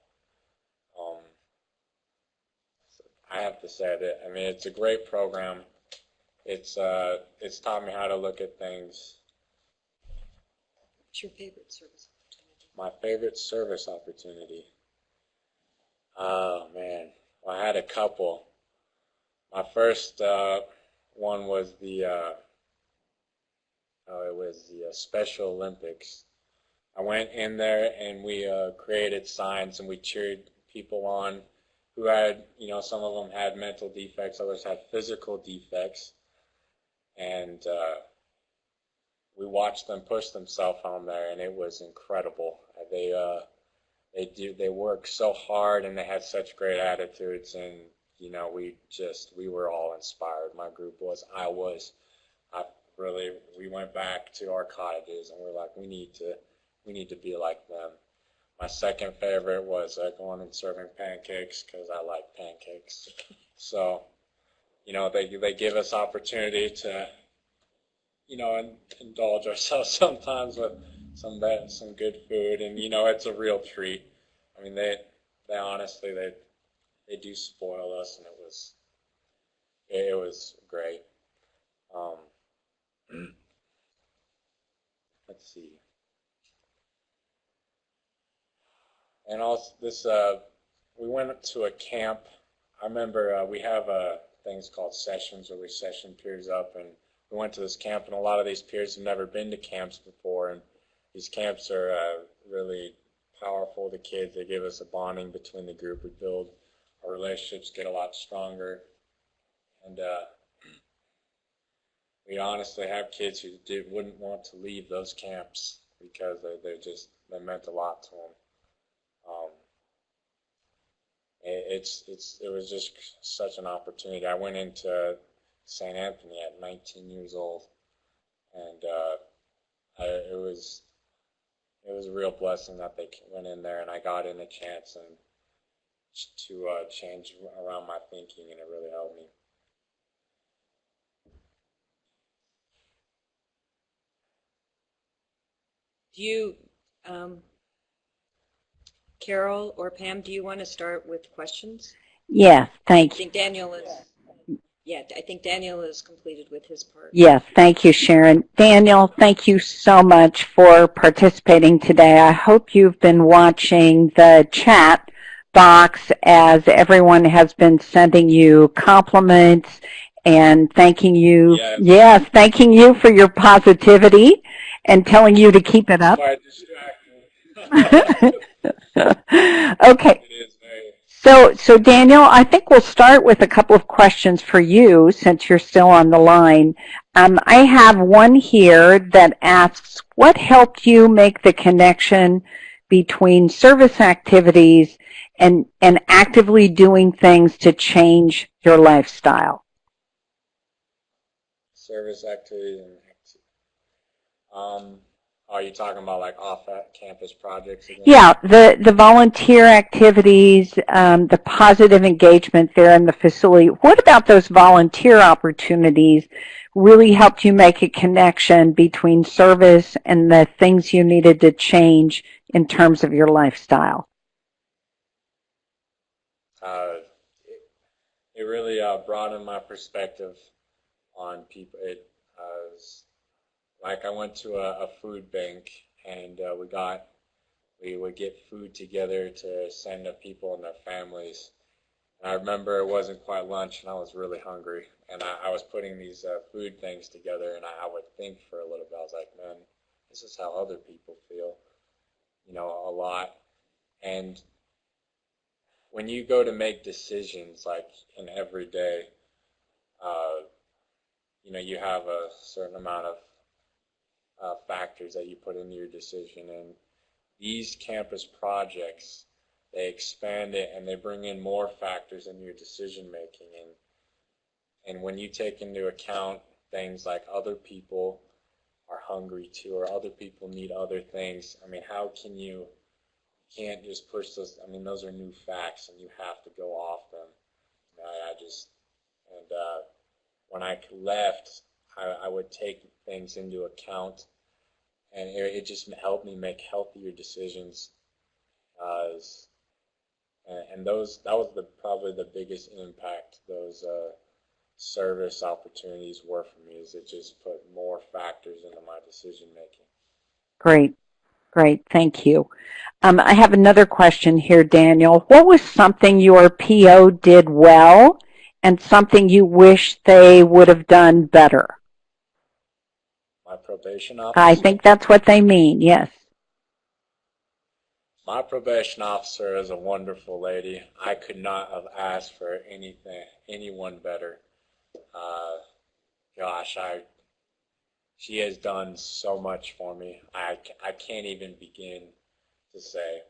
I have to say that, I mean, it's a great program. It's taught me how to look at things. What's your favorite service opportunity? My favorite service opportunity. Oh man, well, I had a couple. My first one was the Special Olympics. I went in there and we created signs and we cheered people on who had, some of them had mental defects, others had physical defects, and we watched them push themselves on there, and it was incredible. They work so hard, and they had such great attitudes, and we were all inspired. My group was. We went back to our cottages, and we're like, we need to be like them. My second favorite was going and serving pancakes, because I like pancakes. So, they give us opportunity to, indulge ourselves sometimes with some good food, and it's a real treat. I mean, they honestly they do spoil us, and it was great. Let's see. And also we went to a camp. I remember we have things called sessions where we session peers up, and we went to this camp, and a lot of these peers have never been to camps before, and these camps are really powerful to kids. They give us a bonding between the group. We build our relationships, get a lot stronger, and we honestly have kids who wouldn't want to leave those camps because they meant a lot to them. It was just such an opportunity. I went into St. Anthony at 19 years old, and it was a real blessing that they went in there, and I got in a chance to change around my thinking, and it really helped me. Do you, Carol or Pam, do you want to start with questions? Yes, thank you. I think Daniel is completed with his part. Yes, thank you, Sharon. Daniel, thank you so much for participating today. I hope you've been watching the chat box as everyone has been sending you compliments and thanking you. Yes. Yes, thanking you for your positivity and telling you to keep it up. Quite distracting. Okay. It is very. So Daniel, I think we'll start with a couple of questions for you since you're still on the line. I have one here that asks, what helped you make the connection between service activities and actively doing things to change your lifestyle? Service activities and are you talking about like off-campus projects again? Yeah, the volunteer activities, the positive engagement there in the facility. What about those volunteer opportunities really helped you make a connection between service and the things you needed to change in terms of your lifestyle? It really broadened my perspective on people. like I went to a food bank, and we would get food together to send to people and their families. And I remember it wasn't quite lunch, and I was really hungry, and I was putting these food things together, and I would think for a little bit. I was like, man, this is how other people feel, you know, a lot. And when you go to make decisions, like in every day, you know, you have a certain amount of factors that you put into your decision, and these campus projects, they expand it and they bring in more factors in your decision making. And when you take into account things like other people are hungry too, or other people need other things, I mean, how can you can't just push those? I mean, those are new facts, and you have to go off them. When I left, I would take things into account, and it just helped me make healthier decisions. And that was probably the biggest impact those service opportunities were for me, is it just put more factors into my decision making. Great. Great. Thank you. I have another question here, Daniel. What was something your PO did well and something you wish they would have done better? My probation officer? I think that's what they mean, yes. My probation officer is a wonderful lady. I could not have asked for anyone better. She has done so much for me. I can't even begin to say.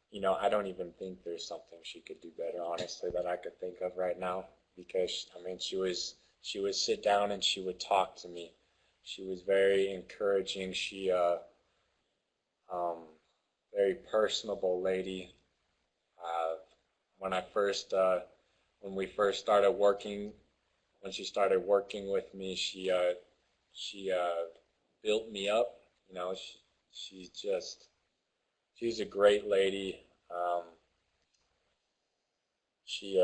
You know, I don't even think there's something she could do better, honestly, that I could think of right now. Because, I mean, she would sit down and she would talk to me. She was very encouraging. She, very personable lady. When we first started working, when she started working with me, she built me up. You know, she's a great lady. She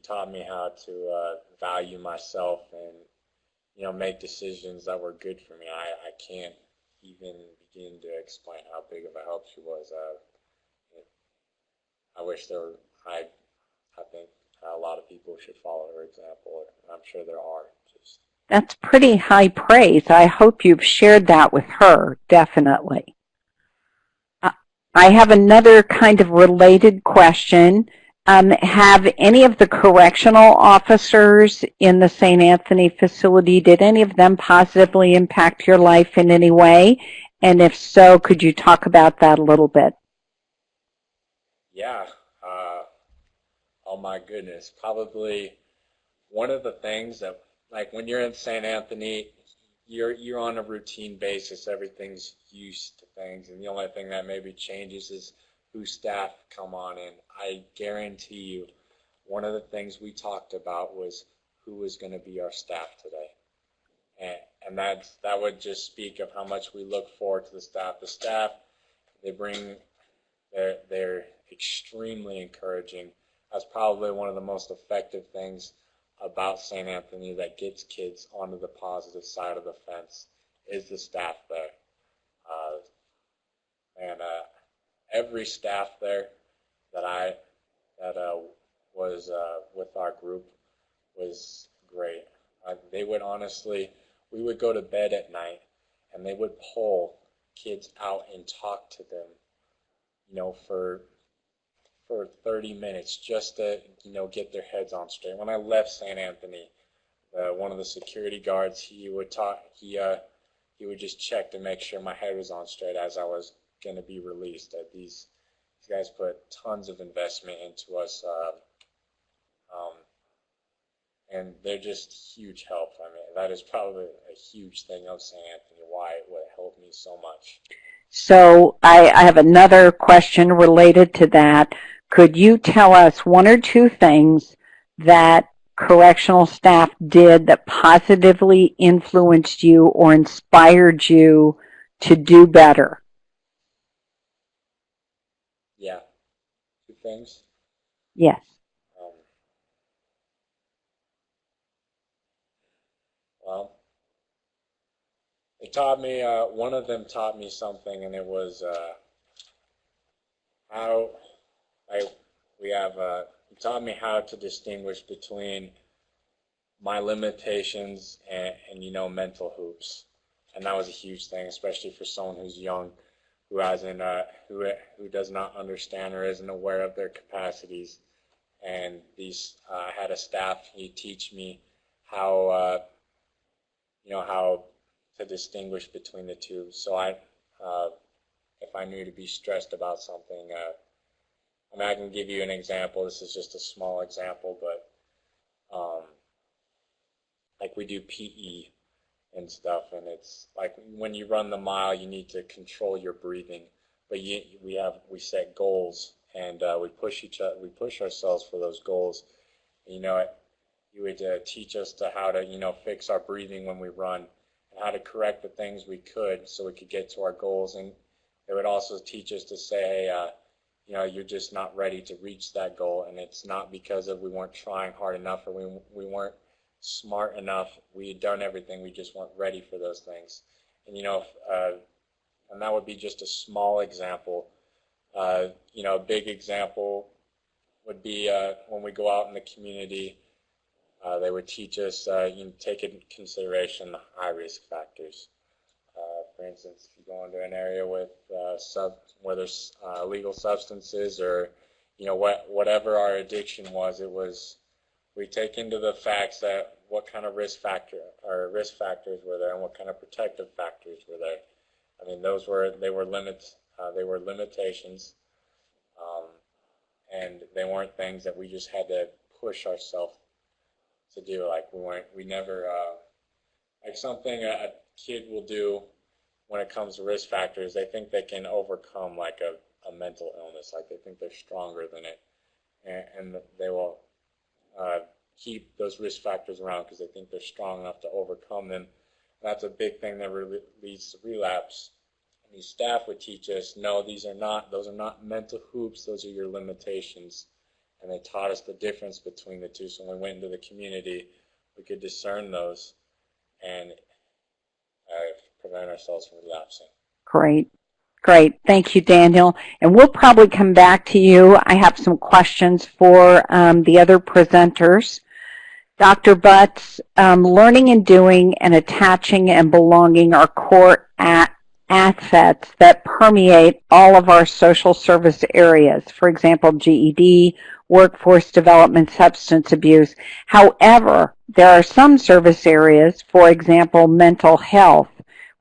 taught me how to value myself and, you know, make decisions that were good for me. I can't even begin to explain how big of a help she was. I wish I think a lot of people should follow her example. I'm sure there are. That's pretty high praise. I hope you've shared that with her, definitely. I have another kind of related question. Have any of the correctional officers in the St. Anthony facility, did any of them positively impact your life in any way? And if so, could you talk about that a little bit? Yeah. Oh my goodness. Probably one of the things that, like, when you're in St. Anthony, you're on a routine basis. Everything's used to things, and the only thing that maybe changes is who staff come on in. I guarantee you, one of the things we talked about was who was going to be our staff today, and that would just speak of how much we look forward to the staff. The staff, they're extremely encouraging. That's probably one of the most effective things about St. Anthony that gets kids onto the positive side of the fence is the staff there. Every staff there that was with our group was great. They would honestly, we would go to bed at night and they would pull kids out and talk to them, you know, for 30 minutes just to, you know, get their heads on straight. When I left St. Anthony, one of the security guards, he would just check to make sure my head was on straight as I was going to be released. These guys put tons of investment into us, and they're just huge help. I mean, that is probably a huge thing of St. Anthony, why it would help me so much. So I have another question related to that. Could you tell us one or two things that correctional staff did that positively influenced you or inspired you to do better? Yeah. Two things? Yes. taught me, one of them taught me something, and it was he taught me how to distinguish between my limitations and you know, mental hoops. And that was a huge thing, especially for someone who's young, who hasn't, who does not understand or isn't aware of their capacities. And I had a staff. He'd teach me how, you know, how to distinguish between the two. So if I knew to be stressed about something, I mean, I can give you an example. This is just a small example, but like we do PE and stuff, and it's like when you run the mile, you need to control your breathing. But we set goals, and we push ourselves for those goals. And, you know, you would teach us to how to, you know, fix our breathing when we run, and how to correct the things we could so we could get to our goals. And it would also teach us to say, hey, you know, you're just not ready to reach that goal, and it's not because of we weren't trying hard enough or we weren't smart enough. We had done everything, we just weren't ready for those things. And, you know, and that would be just a small example. You know, a big example would be when we go out in the community, they would teach us, you know, take into consideration the high risk factors. For instance, if you go into an area with where there's illegal substances, or, you know, whatever our addiction was, we take into the facts that what kind of risk factors were there, and what kind of protective factors were there. I mean, they were limitations, and they weren't things that we just had to push ourselves to do. Like we never like something a kid will do when it comes to risk factors. They think they can overcome like a mental illness, like they think they're stronger than it, and they will keep those risk factors around because they think they're strong enough to overcome them. That's a big thing that leads to relapse. And these staff would teach us, no, those are not mental hoops, those are your limitations. And they taught us the difference between the two. So when we went into the community, we could discern those and prevent ourselves from relapsing. Great. Great. Thank you, Daniel. And we'll probably come back to you. I have some questions for the other presenters. Dr. Butts, learning and doing and attaching and belonging are core assets that permeate all of our social service areas. For example, GED, workforce development, substance abuse. However, there are some service areas, for example, mental health,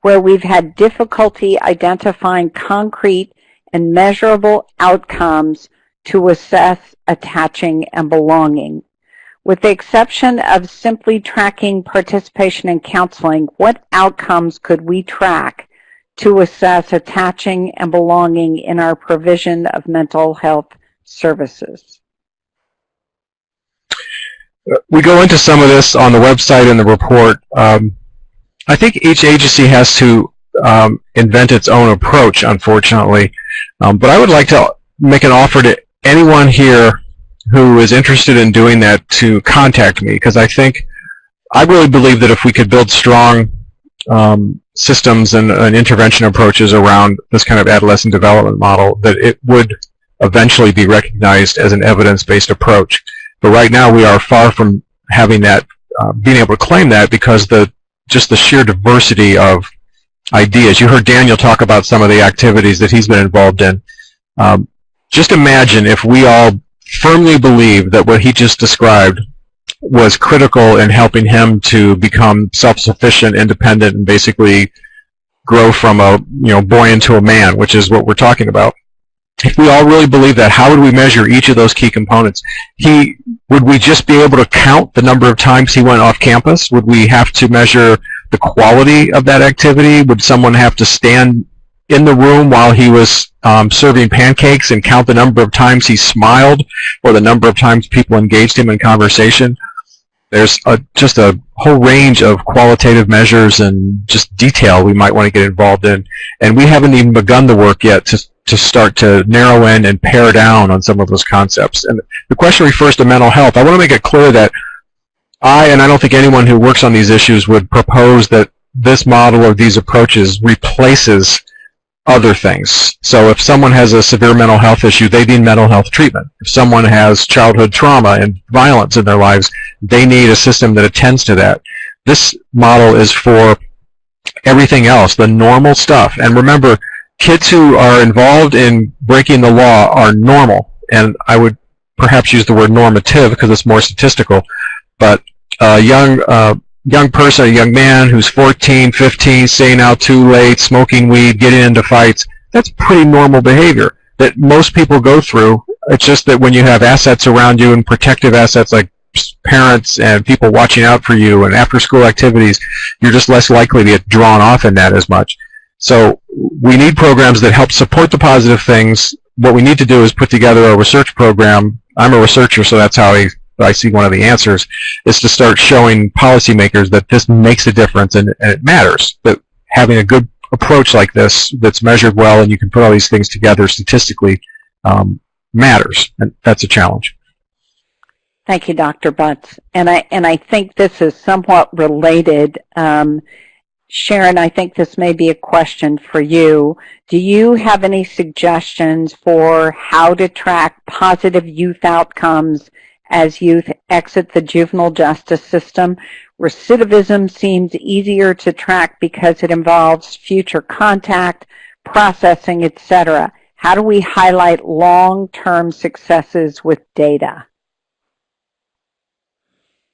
where we've had difficulty identifying concrete and measurable outcomes to assess attaching and belonging. With the exception of simply tracking participation in counseling, what outcomes could we track to assess attaching and belonging in our provision of mental health services? We go into some of this on the website and the report. I think each agency has to invent its own approach, unfortunately. But I would like to make an offer to anyone here who is interested in doing that to contact me, because I really believe that if we could build strong systems and intervention approaches around this kind of adolescent development model, that it would eventually be recognized as an evidence-based approach. But right now we are far from having that, being able to claim that, because just the sheer diversity of ideas. You heard Daniel talk about some of the activities that he's been involved in. Just imagine if we all firmly believe that what he just described was critical in helping him to become self-sufficient, independent, and basically grow from a boy into a man, which is what we're talking about. If we all really believe that, how would we measure each of those key components? Would we just be able to count the number of times he went off campus? Would we have to measure the quality of that activity? Would someone have to stand in the room while he was serving pancakes and count the number of times he smiled, or the number of times people engaged him in conversation? There's just a whole range of qualitative measures and just detail we might want to get involved in, and we haven't even begun the work yet to start to narrow in and pare down on some of those concepts. And the question refers to mental health. I want to make it clear that I don't think anyone who works on these issues would propose that this model or these approaches replaces other things. So if someone has a severe mental health issue, they need mental health treatment. If someone has childhood trauma and violence in their lives, they need a system that attends to that. This model is for everything else, the normal stuff. And remember, kids who are involved in breaking the law are normal. And I would perhaps use the word normative because it's more statistical. But a young person, a young man who's 14, 15, staying out too late, smoking weed, getting into fights, that's pretty normal behavior that most people go through. It's just that when you have assets around you and protective assets like parents and people watching out for you and after-school activities, you're just less likely to get drawn off in that as much. So we need programs that help support the positive things. What we need to do is put together a research program. I'm a researcher, so that's how I see one of the answers, is to start showing policymakers that this makes a difference and it matters, that having a good approach like this that's measured well and you can put all these things together statistically matters, and that's a challenge. Thank you, Dr. Butts. And I think this is somewhat related. Sharon, I think this may be a question for you. Do you have any suggestions for how to track positive youth outcomes as youth exit the juvenile justice system? Recidivism seems easier to track because it involves future contact, processing, etc. How do we highlight long-term successes with data?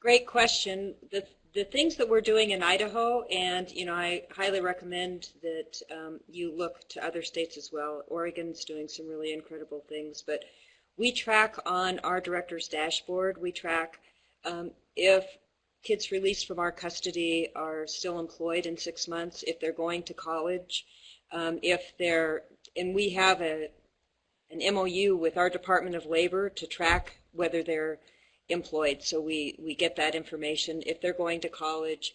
Great question. The things that we're doing in Idaho, and I highly recommend that you look to other states as well. Oregon's doing some really incredible things, but we track on our director's dashboard. We track if kids released from our custody are still employed in 6 months, if they're going to college, and we have an MOU with our Department of Labor to track whether they're employed, so we get that information, if they're going to college,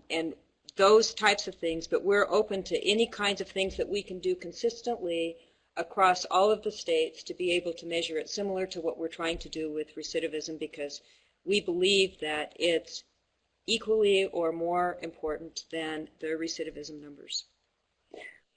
and those types of things. But we're open to any kinds of things that we can do consistently across all of the states to be able to measure it, similar to what we're trying to do with recidivism, because we believe that it's equally or more important than the recidivism numbers.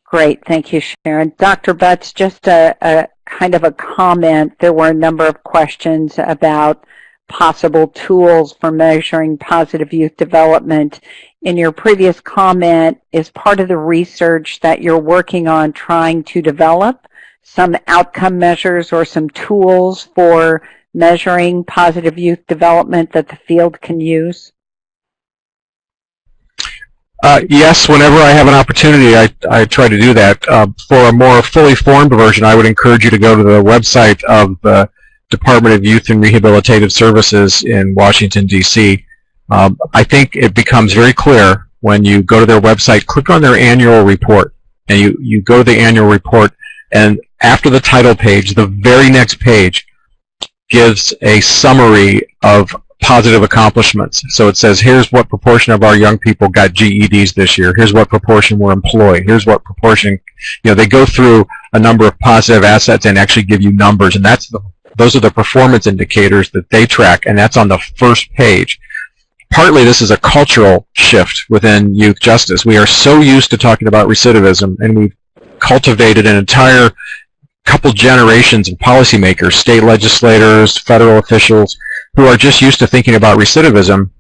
Great, thank you, Sharon. Dr. Butts, just a kind of a comment. There were a number of questions about possible tools for measuring positive youth development. In your previous comment, is part of the research that you're working on trying to develop some outcome measures or some tools for measuring positive youth development that the field can use? Yes, whenever I have an opportunity, I try to do that. For a more fully formed version, I would encourage you to go to the website of the Department of Youth and Rehabilitative Services in Washington, D.C. I think it becomes very clear when you go to their website, click on their annual report, and you go to the annual report, and after the title page, the very next page gives a summary of positive accomplishments. So it says, here's what proportion of our young people got GEDs this year. Here's what proportion were employed. Here's what proportion, they go through a number of positive assets and actually give you numbers. And those are the performance indicators that they track, and that's on the first page. Partly this is a cultural shift within youth justice. We are so used to talking about recidivism, and we've cultivated an entire couple generations of policymakers, state legislators, federal officials, who are just used to thinking about recidivism,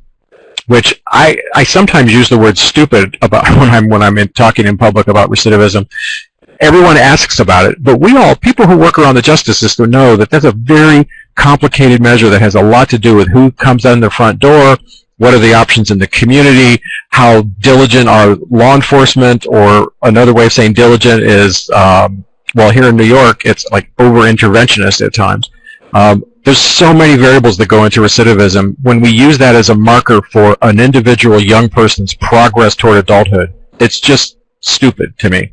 which I sometimes use the word stupid about when I'm talking in public about recidivism. Everyone asks about it, but people who work around the justice system know that that's a very complicated measure that has a lot to do with who comes in the front door, what are the options in the community, how diligent are law enforcement, or another way of saying diligent is, well, here in New York, it's like over-interventionist at times. There's so many variables that go into recidivism. When we use that as a marker for an individual young person's progress toward adulthood, it's just stupid to me.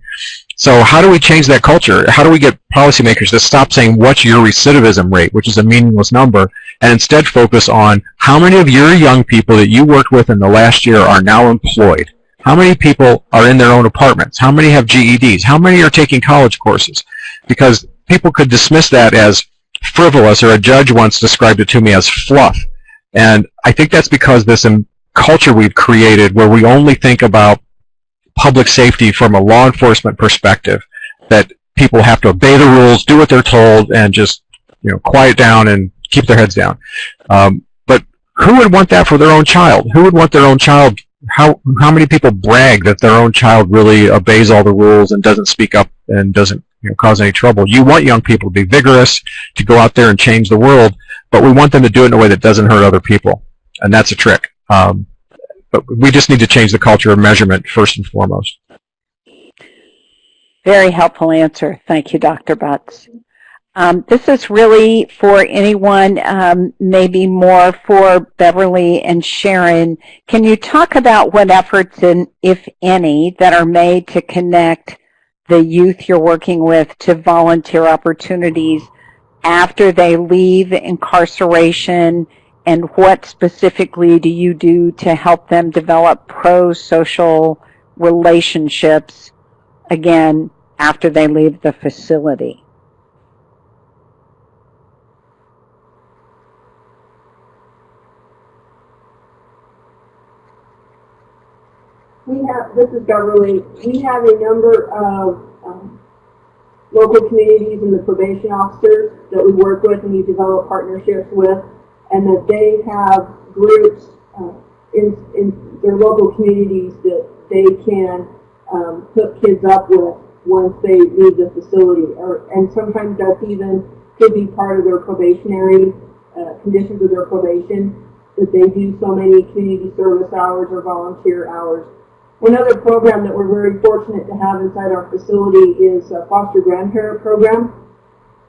So how do we change that culture? How do we get policymakers to stop saying, what's your recidivism rate, which is a meaningless number, and instead focus on how many of your young people that you worked with in the last year are now employed? How many people are in their own apartments? How many have GEDs? How many are taking college courses? Because people could dismiss that as frivolous, or a judge once described it to me as fluff. And I think that's because this culture we've created where we only think about public safety from a law enforcement perspective, that people have to obey the rules, do what they're told, and just quiet down and keep their heads down. But who would want that for their own child? Who would want their own child? How many people brag that their own child really obeys all the rules and doesn't speak up and doesn't cause any trouble? You want young people to be vigorous, to go out there and change the world, but we want them to do it in a way that doesn't hurt other people, and that's a trick. But we just need to change the culture of measurement first and foremost. Very helpful answer. Thank you, Dr. Butts. This is really for anyone, maybe more for Beverly and Sharon. Can you talk about what efforts, if any, that are made to connect the youth you're working with to volunteer opportunities after they leave incarceration, and what specifically do you do to help them develop pro-social relationships, again, after they leave the facility? This is Beverly. We have a number of local communities and the probation officers that we work with and we develop partnerships with, and that they have groups in their local communities that they can hook kids up with once they leave the facility. And sometimes that's even could be part of their probationary conditions of their probation, that they do so many community service hours or volunteer hours. One other program that we're very fortunate to have inside our facility is a foster grandparent program,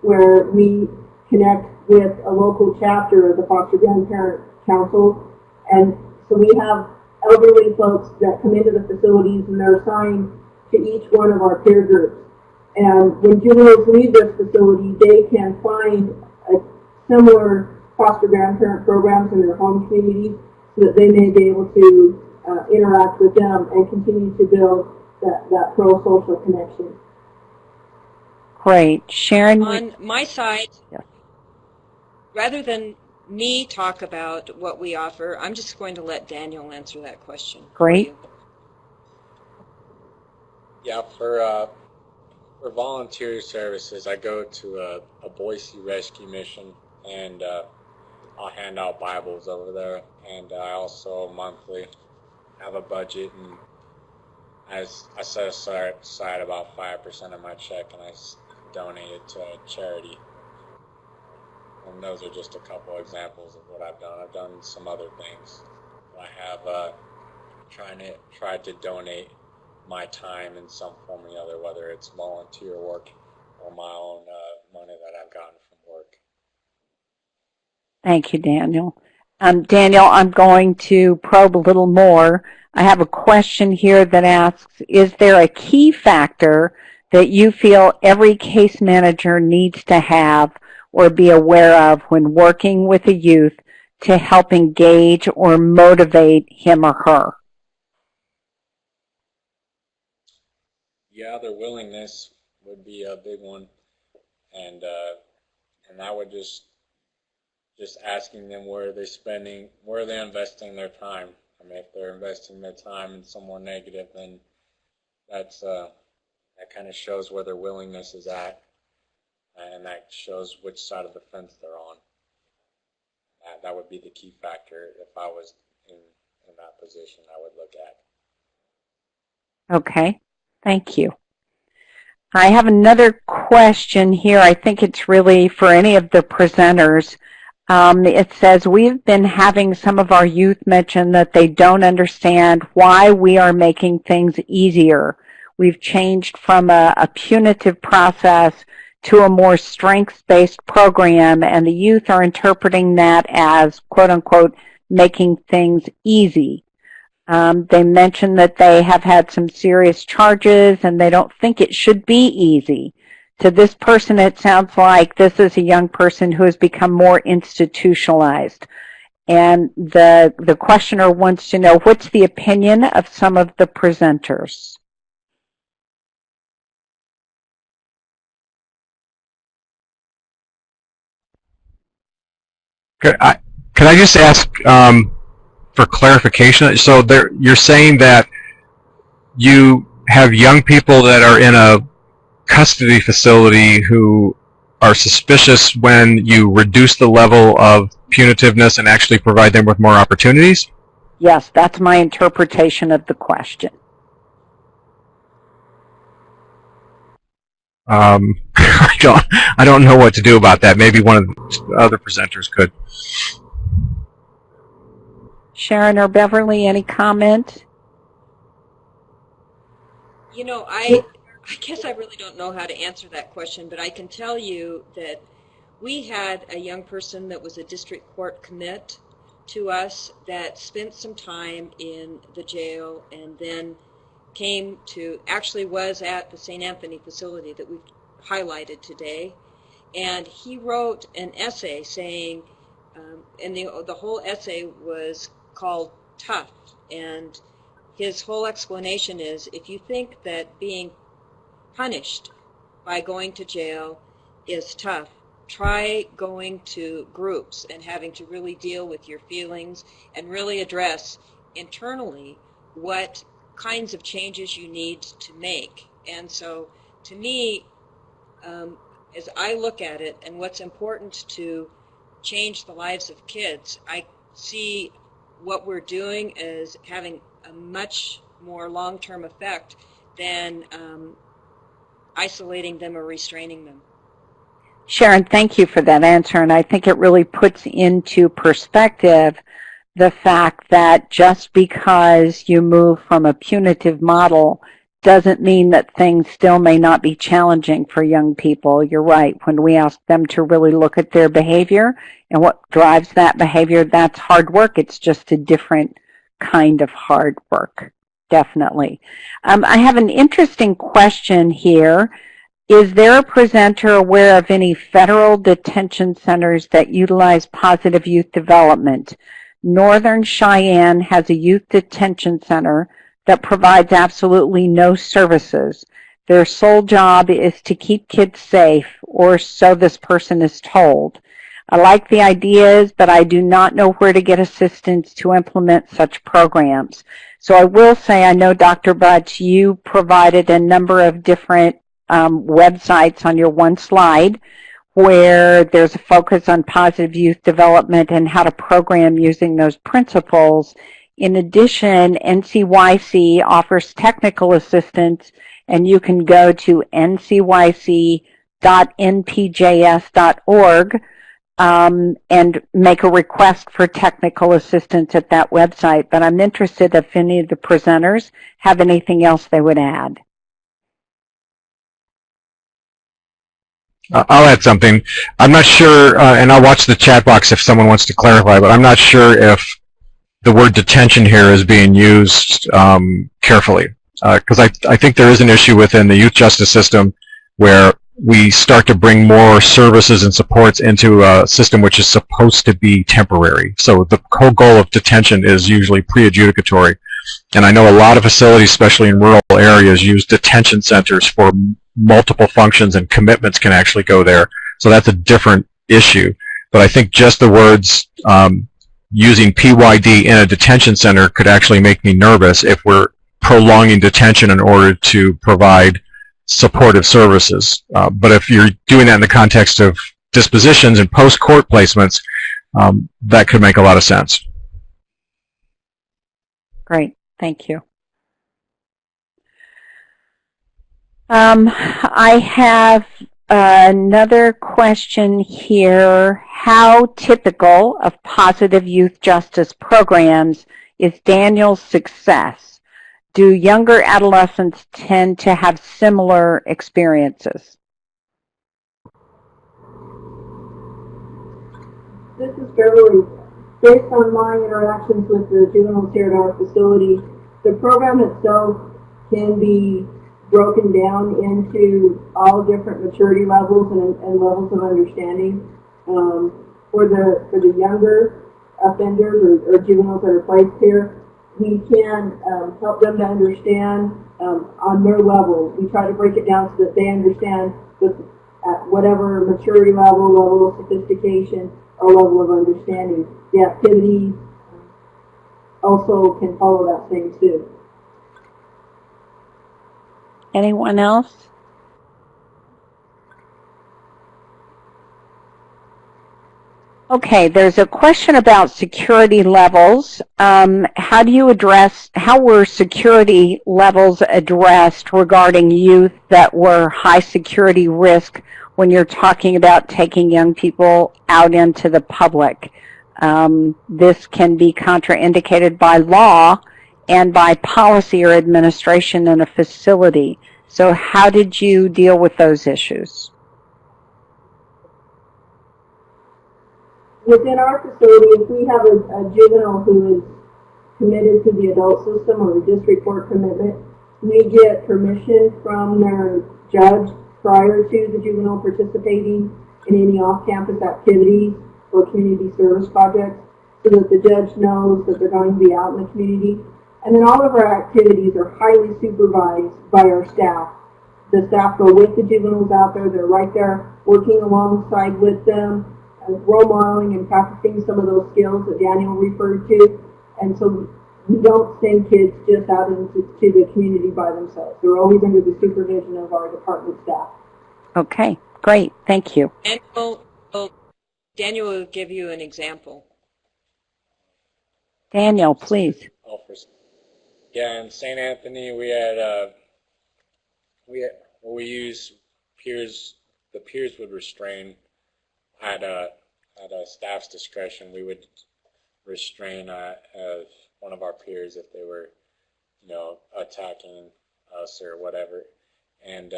where we connect with a local chapter of the Foster Grandparent Council. And so we have elderly folks that come into the facilities and they're assigned to each one of our peer groups. And when juveniles leave this facility, they can find a similar foster grandparent programs in their home communities so that they may be able to interact with them and continue to build that pro-social connection. Great. Sharon? On my side, yeah. Rather than me talk about what we offer, I'm just going to let Daniel answer that question. Great. Yeah, for volunteer services, I go to a Boise rescue mission, and I'll hand out Bibles over there, and I also monthly have a budget, and I set aside about 5% of my check, and I donate it to a charity. And those are just a couple examples of what I've done. I've done some other things. I have tried to donate my time in some form or other, whether it's volunteer work or my own money that I've gotten from work. Thank you, Daniel. Daniel, I'm going to probe a little more. I have a question here that asks, is there a key factor that you feel every case manager needs to have or be aware of when working with a youth to help engage or motivate him or her? Yeah, their willingness would be a big one, and I would just asking them where they're investing their time. I mean, if they're investing their time in somewhere negative, then that kind of shows where their willingness is at, and that shows which side of the fence they're on. That would be the key factor if I was in that position I would look at. Okay, thank you. I have another question here. I think it's really for any of the presenters. It says, we've been having some of our youth mention that they don't understand why we are making things easier. We've changed from a punitive process to a more strengths-based program, and the youth are interpreting that as, quote unquote, making things easy. They mention that they have had some serious charges and they don't think it should be easy. To this person, it sounds like this is a young person who has become more institutionalized. And the questioner wants to know, what's the opinion of some of the presenters? Could I just ask for clarification. So you're saying that you have young people that are in a custody facility who are suspicious when you reduce the level of punitiveness and actually provide them with more opportunities? Yes, that's my interpretation of the question. I don't know what to do about that. Maybe one of the other presenters could. Sharon or Beverly, any comment? You know, I guess I really don't know how to answer that question, but I can tell you that we had a young person that was a district court commit to us that spent some time in the jail and then actually was at the St. Anthony facility that we've highlighted today. And he wrote an essay saying, and the whole essay was called Tough. And his whole explanation is, if you think that being punished by going to jail is tough, try going to groups and having to really deal with your feelings and really address internally what kinds of changes you need to make. And so to me, as I look at it and what's important to change the lives of kids, I see what we're doing as having a much more long-term effect than isolating them or restraining them. Sharon, thank you for that answer, and I think it really puts into perspective the fact that just because you move from a punitive model doesn't mean that things still may not be challenging for young people. You're right. When we ask them to really look at their behavior and what drives that behavior, that's hard work. It's just a different kind of hard work, definitely. I have an interesting question here. Is there a presenter aware of any federal detention centers that utilize positive youth development? Northern Cheyenne has a youth detention center that provides absolutely no services. Their sole job is to keep kids safe, or so this person is told. I like the ideas, but I do not know where to get assistance to implement such programs. So I will say, I know, Dr. Butts, you provided a number of different websites on your one slide where there's a focus on positive youth development and how to program using those principles. In addition, NCYC offers technical assistance, and you can go to ncyc.npjs.org and make a request for technical assistance at that website. But I'm interested if any of the presenters have anything else they would add. I'll add something. I'm not sure, and I'll watch the chat box if someone wants to clarify, but I'm not sure if the word detention here is being used carefully. Because I think there is an issue within the youth justice system where we start to bring more services and supports into a system which is supposed to be temporary. So the whole goal of detention is usually pre-adjudicatory. And I know a lot of facilities, especially in rural areas, use detention centers for multiple functions, and commitments can actually go there. So that's a different issue. But I think just the words using PYD in a detention center could actually make me nervous if we're prolonging detention in order to provide supportive services. But if you're doing that in the context of dispositions and post-court placements, that could make a lot of sense. Great. Thank you. I have another question here. How typical of positive youth justice programs is Daniel's success? Do younger adolescents tend to have similar experiences? This is Beverly. Based on my interactions with the juveniles here at our facility, the program itself can be broken down into all different maturity levels and levels of understanding. For the younger offenders or juveniles that are placed here, we can help them to understand on their level. We try to break it down so that they understand at whatever maturity level of sophistication or level of understanding, the activities also can follow that same suit. Anyone else? Okay, there's a question about security levels. How were security levels addressed regarding youth that were high security risk when you're talking about taking young people out into the public? This can be contraindicated by law and by policy or administration in a facility. So how did you deal with those issues? Within our facility, if we have a juvenile who is committed to the adult system or a district court commitment, we get permission from their judge prior to the juvenile participating in any off-campus activities or community service projects so that the judge knows that they're going to be out in the community. And then all of our activities are highly supervised by our staff. The staff go with the juveniles out there. They're right there working alongside with them, role modeling and practicing some of those skills that Daniel referred to. And so we don't send kids just out into the community by themselves. They're always under the supervision of our department staff. Okay, great. Thank you. And Daniel will give you an example. Daniel, please. Yeah, in St. Anthony, we use peers. The peers would restrain at a staff's discretion. We would restrain one of our peers if they were, attacking us or whatever. And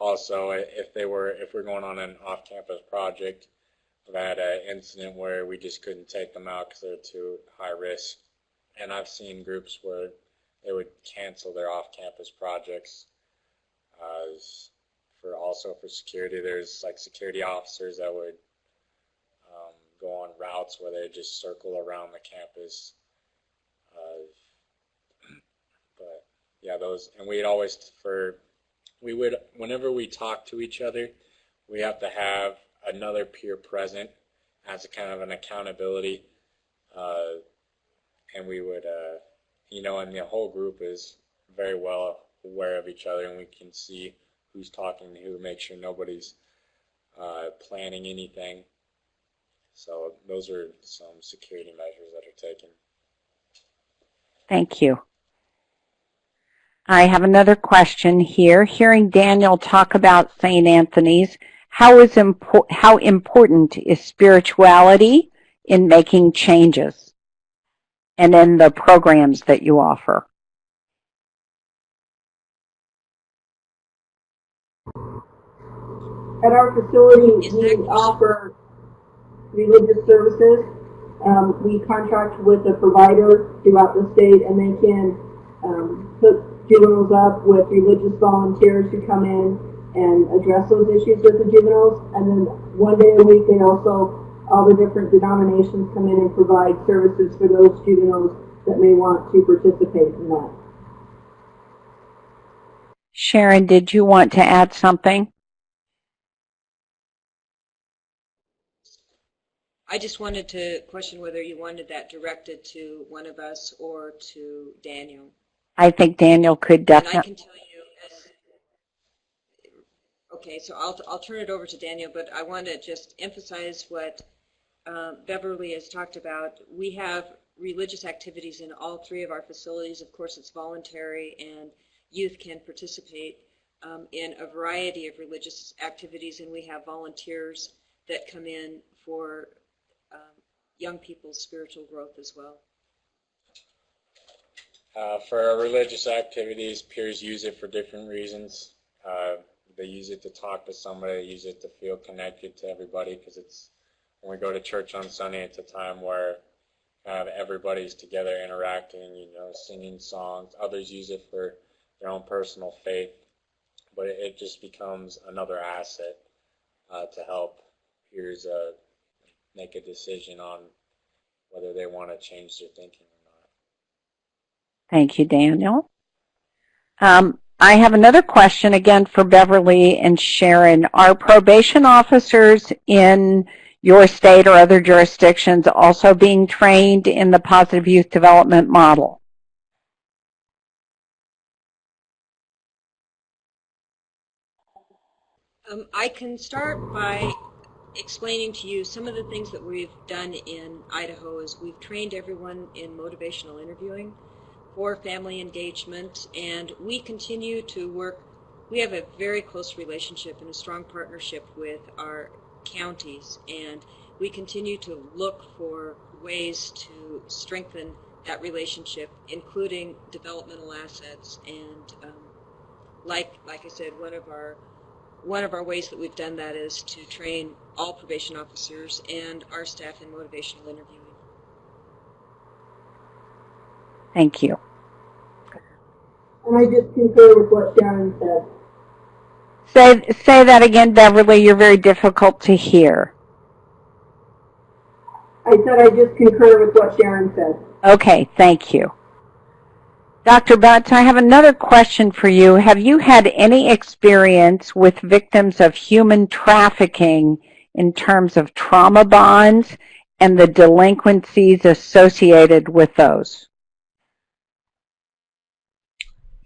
also, if we're going on an off-campus project, we've had an incident where we just couldn't take them out because they're too high risk. And I've seen groups where they would cancel their off-campus projects. For security, there's like security officers that would go on routes where they just circle around the campus. But yeah, and whenever we talk to each other, we have to have another peer present as a kind of an accountability. And we would, and the whole group is very well aware of each other, and we can see who's talking to who, make sure nobody's planning anything. So those are some security measures that are taken. Thank you. I have another question here. Hearing Daniel talk about St. Anthony's, how important is spirituality in making changes and in the programs that you offer? At our facility, we offer religious services. We contract with a provider throughout the state, and they can hook juveniles up with religious volunteers who come in and address those issues with the juveniles. And then one day a week, all the different denominations come in and provide services for those juveniles that may want to participate in that. Sharon, did you want to add something? I just wanted to question whether you wanted that directed to one of us or to Daniel. I think Daniel could definitely. And I can tell you, okay, so I'll turn it over to Daniel, but I want to just emphasize what Beverly has talked about. We have religious activities in all three of our facilities. Of course, it's voluntary, and youth can participate in a variety of religious activities, and we have volunteers that come in for young people's spiritual growth as well. For our religious activities, peers use it for different reasons. They use it to talk to somebody, they use it to feel connected to everybody, because when we go to church on Sunday, it's a time where everybody's together interacting, singing songs. Others use it for their own personal faith, but it just becomes another asset to help peers make a decision on whether they want to change their thinking or not. Thank you, Daniel. I have another question again for Beverly and Sharon. Are probation officers in your state or other jurisdictions also being trained in the positive youth development model? I can start by explaining to you some of the things that we've done in Idaho. Is we've trained everyone in motivational interviewing for family engagement, and we continue to work. We have a very close relationship and a strong partnership with our counties, and we continue to look for ways to strengthen that relationship, including developmental assets. And like I said, one of our ways that we've done that is to train all probation officers and our staff in motivational interviewing. Thank you. And I just concur with what Sharon said. Say that again, Beverly. You're very difficult to hear. I said I just concur with what Sharon said. Okay, thank you. Dr. Butts, I have another question for you. Have you had any experience with victims of human trafficking in terms of trauma bonds and the delinquencies associated with those?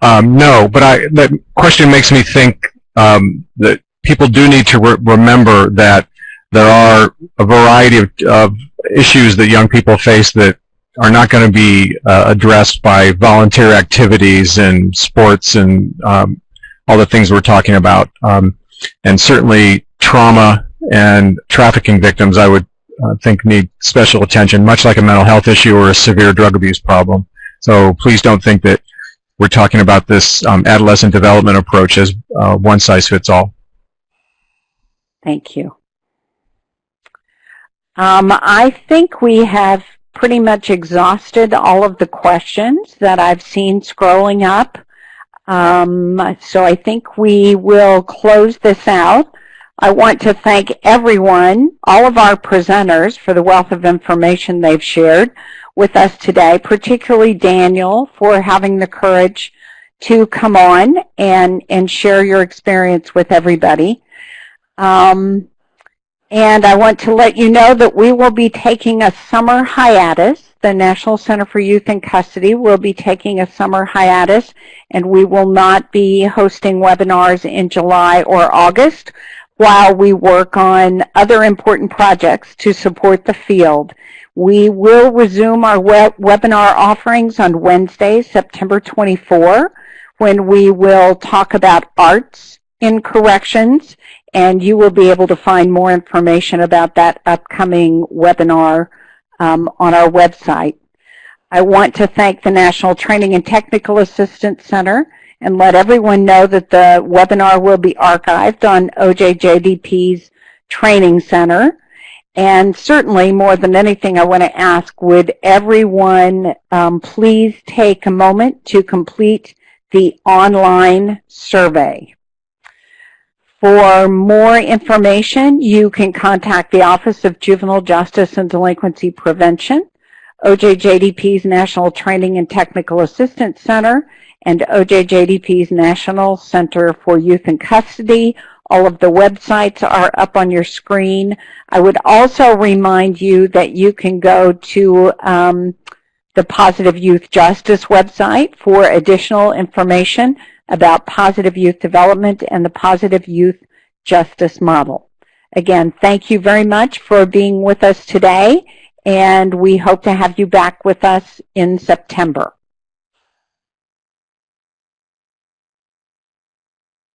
No, but that question makes me think that people do need to remember that there are a variety of issues that young people face that are not going to be addressed by volunteer activities and sports and all the things we're talking about. And certainly trauma and trafficking victims, I would think, need special attention, much like a mental health issue or a severe drug abuse problem. So please don't think that we're talking about this adolescent development approach as one size fits all. Thank you. I think we have pretty much exhausted all of the questions that I've seen scrolling up. So I think we will close this out. I want to thank everyone, all of our presenters, for the wealth of information they've shared with us today, particularly Daniel for having the courage to come on and share your experience with everybody. And I want to let you know that we will be taking a summer hiatus. The National Center for Youth in Custody will be taking a summer hiatus, and we will not be hosting webinars in July or August while we work on other important projects to support the field. We will resume our webinar offerings on Wednesday, September 24, when we will talk about arts in corrections, and you will be able to find more information about that upcoming webinar on our website. I want to thank the National Training and Technical Assistance Center and let everyone know that the webinar will be archived on OJJDP's Training Center. And certainly, more than anything, I want to ask, would everyone please take a moment to complete the online survey. For more information, you can contact the Office of Juvenile Justice and Delinquency Prevention, OJJDP's National Training and Technical Assistance Center, and OJJDP's National Center for Youth in Custody. All of the websites are up on your screen. I would also remind you that you can go to the Positive Youth Justice website for additional information about positive youth development and the positive youth justice model. Again, thank you very much for being with us today, and we hope to have you back with us in September.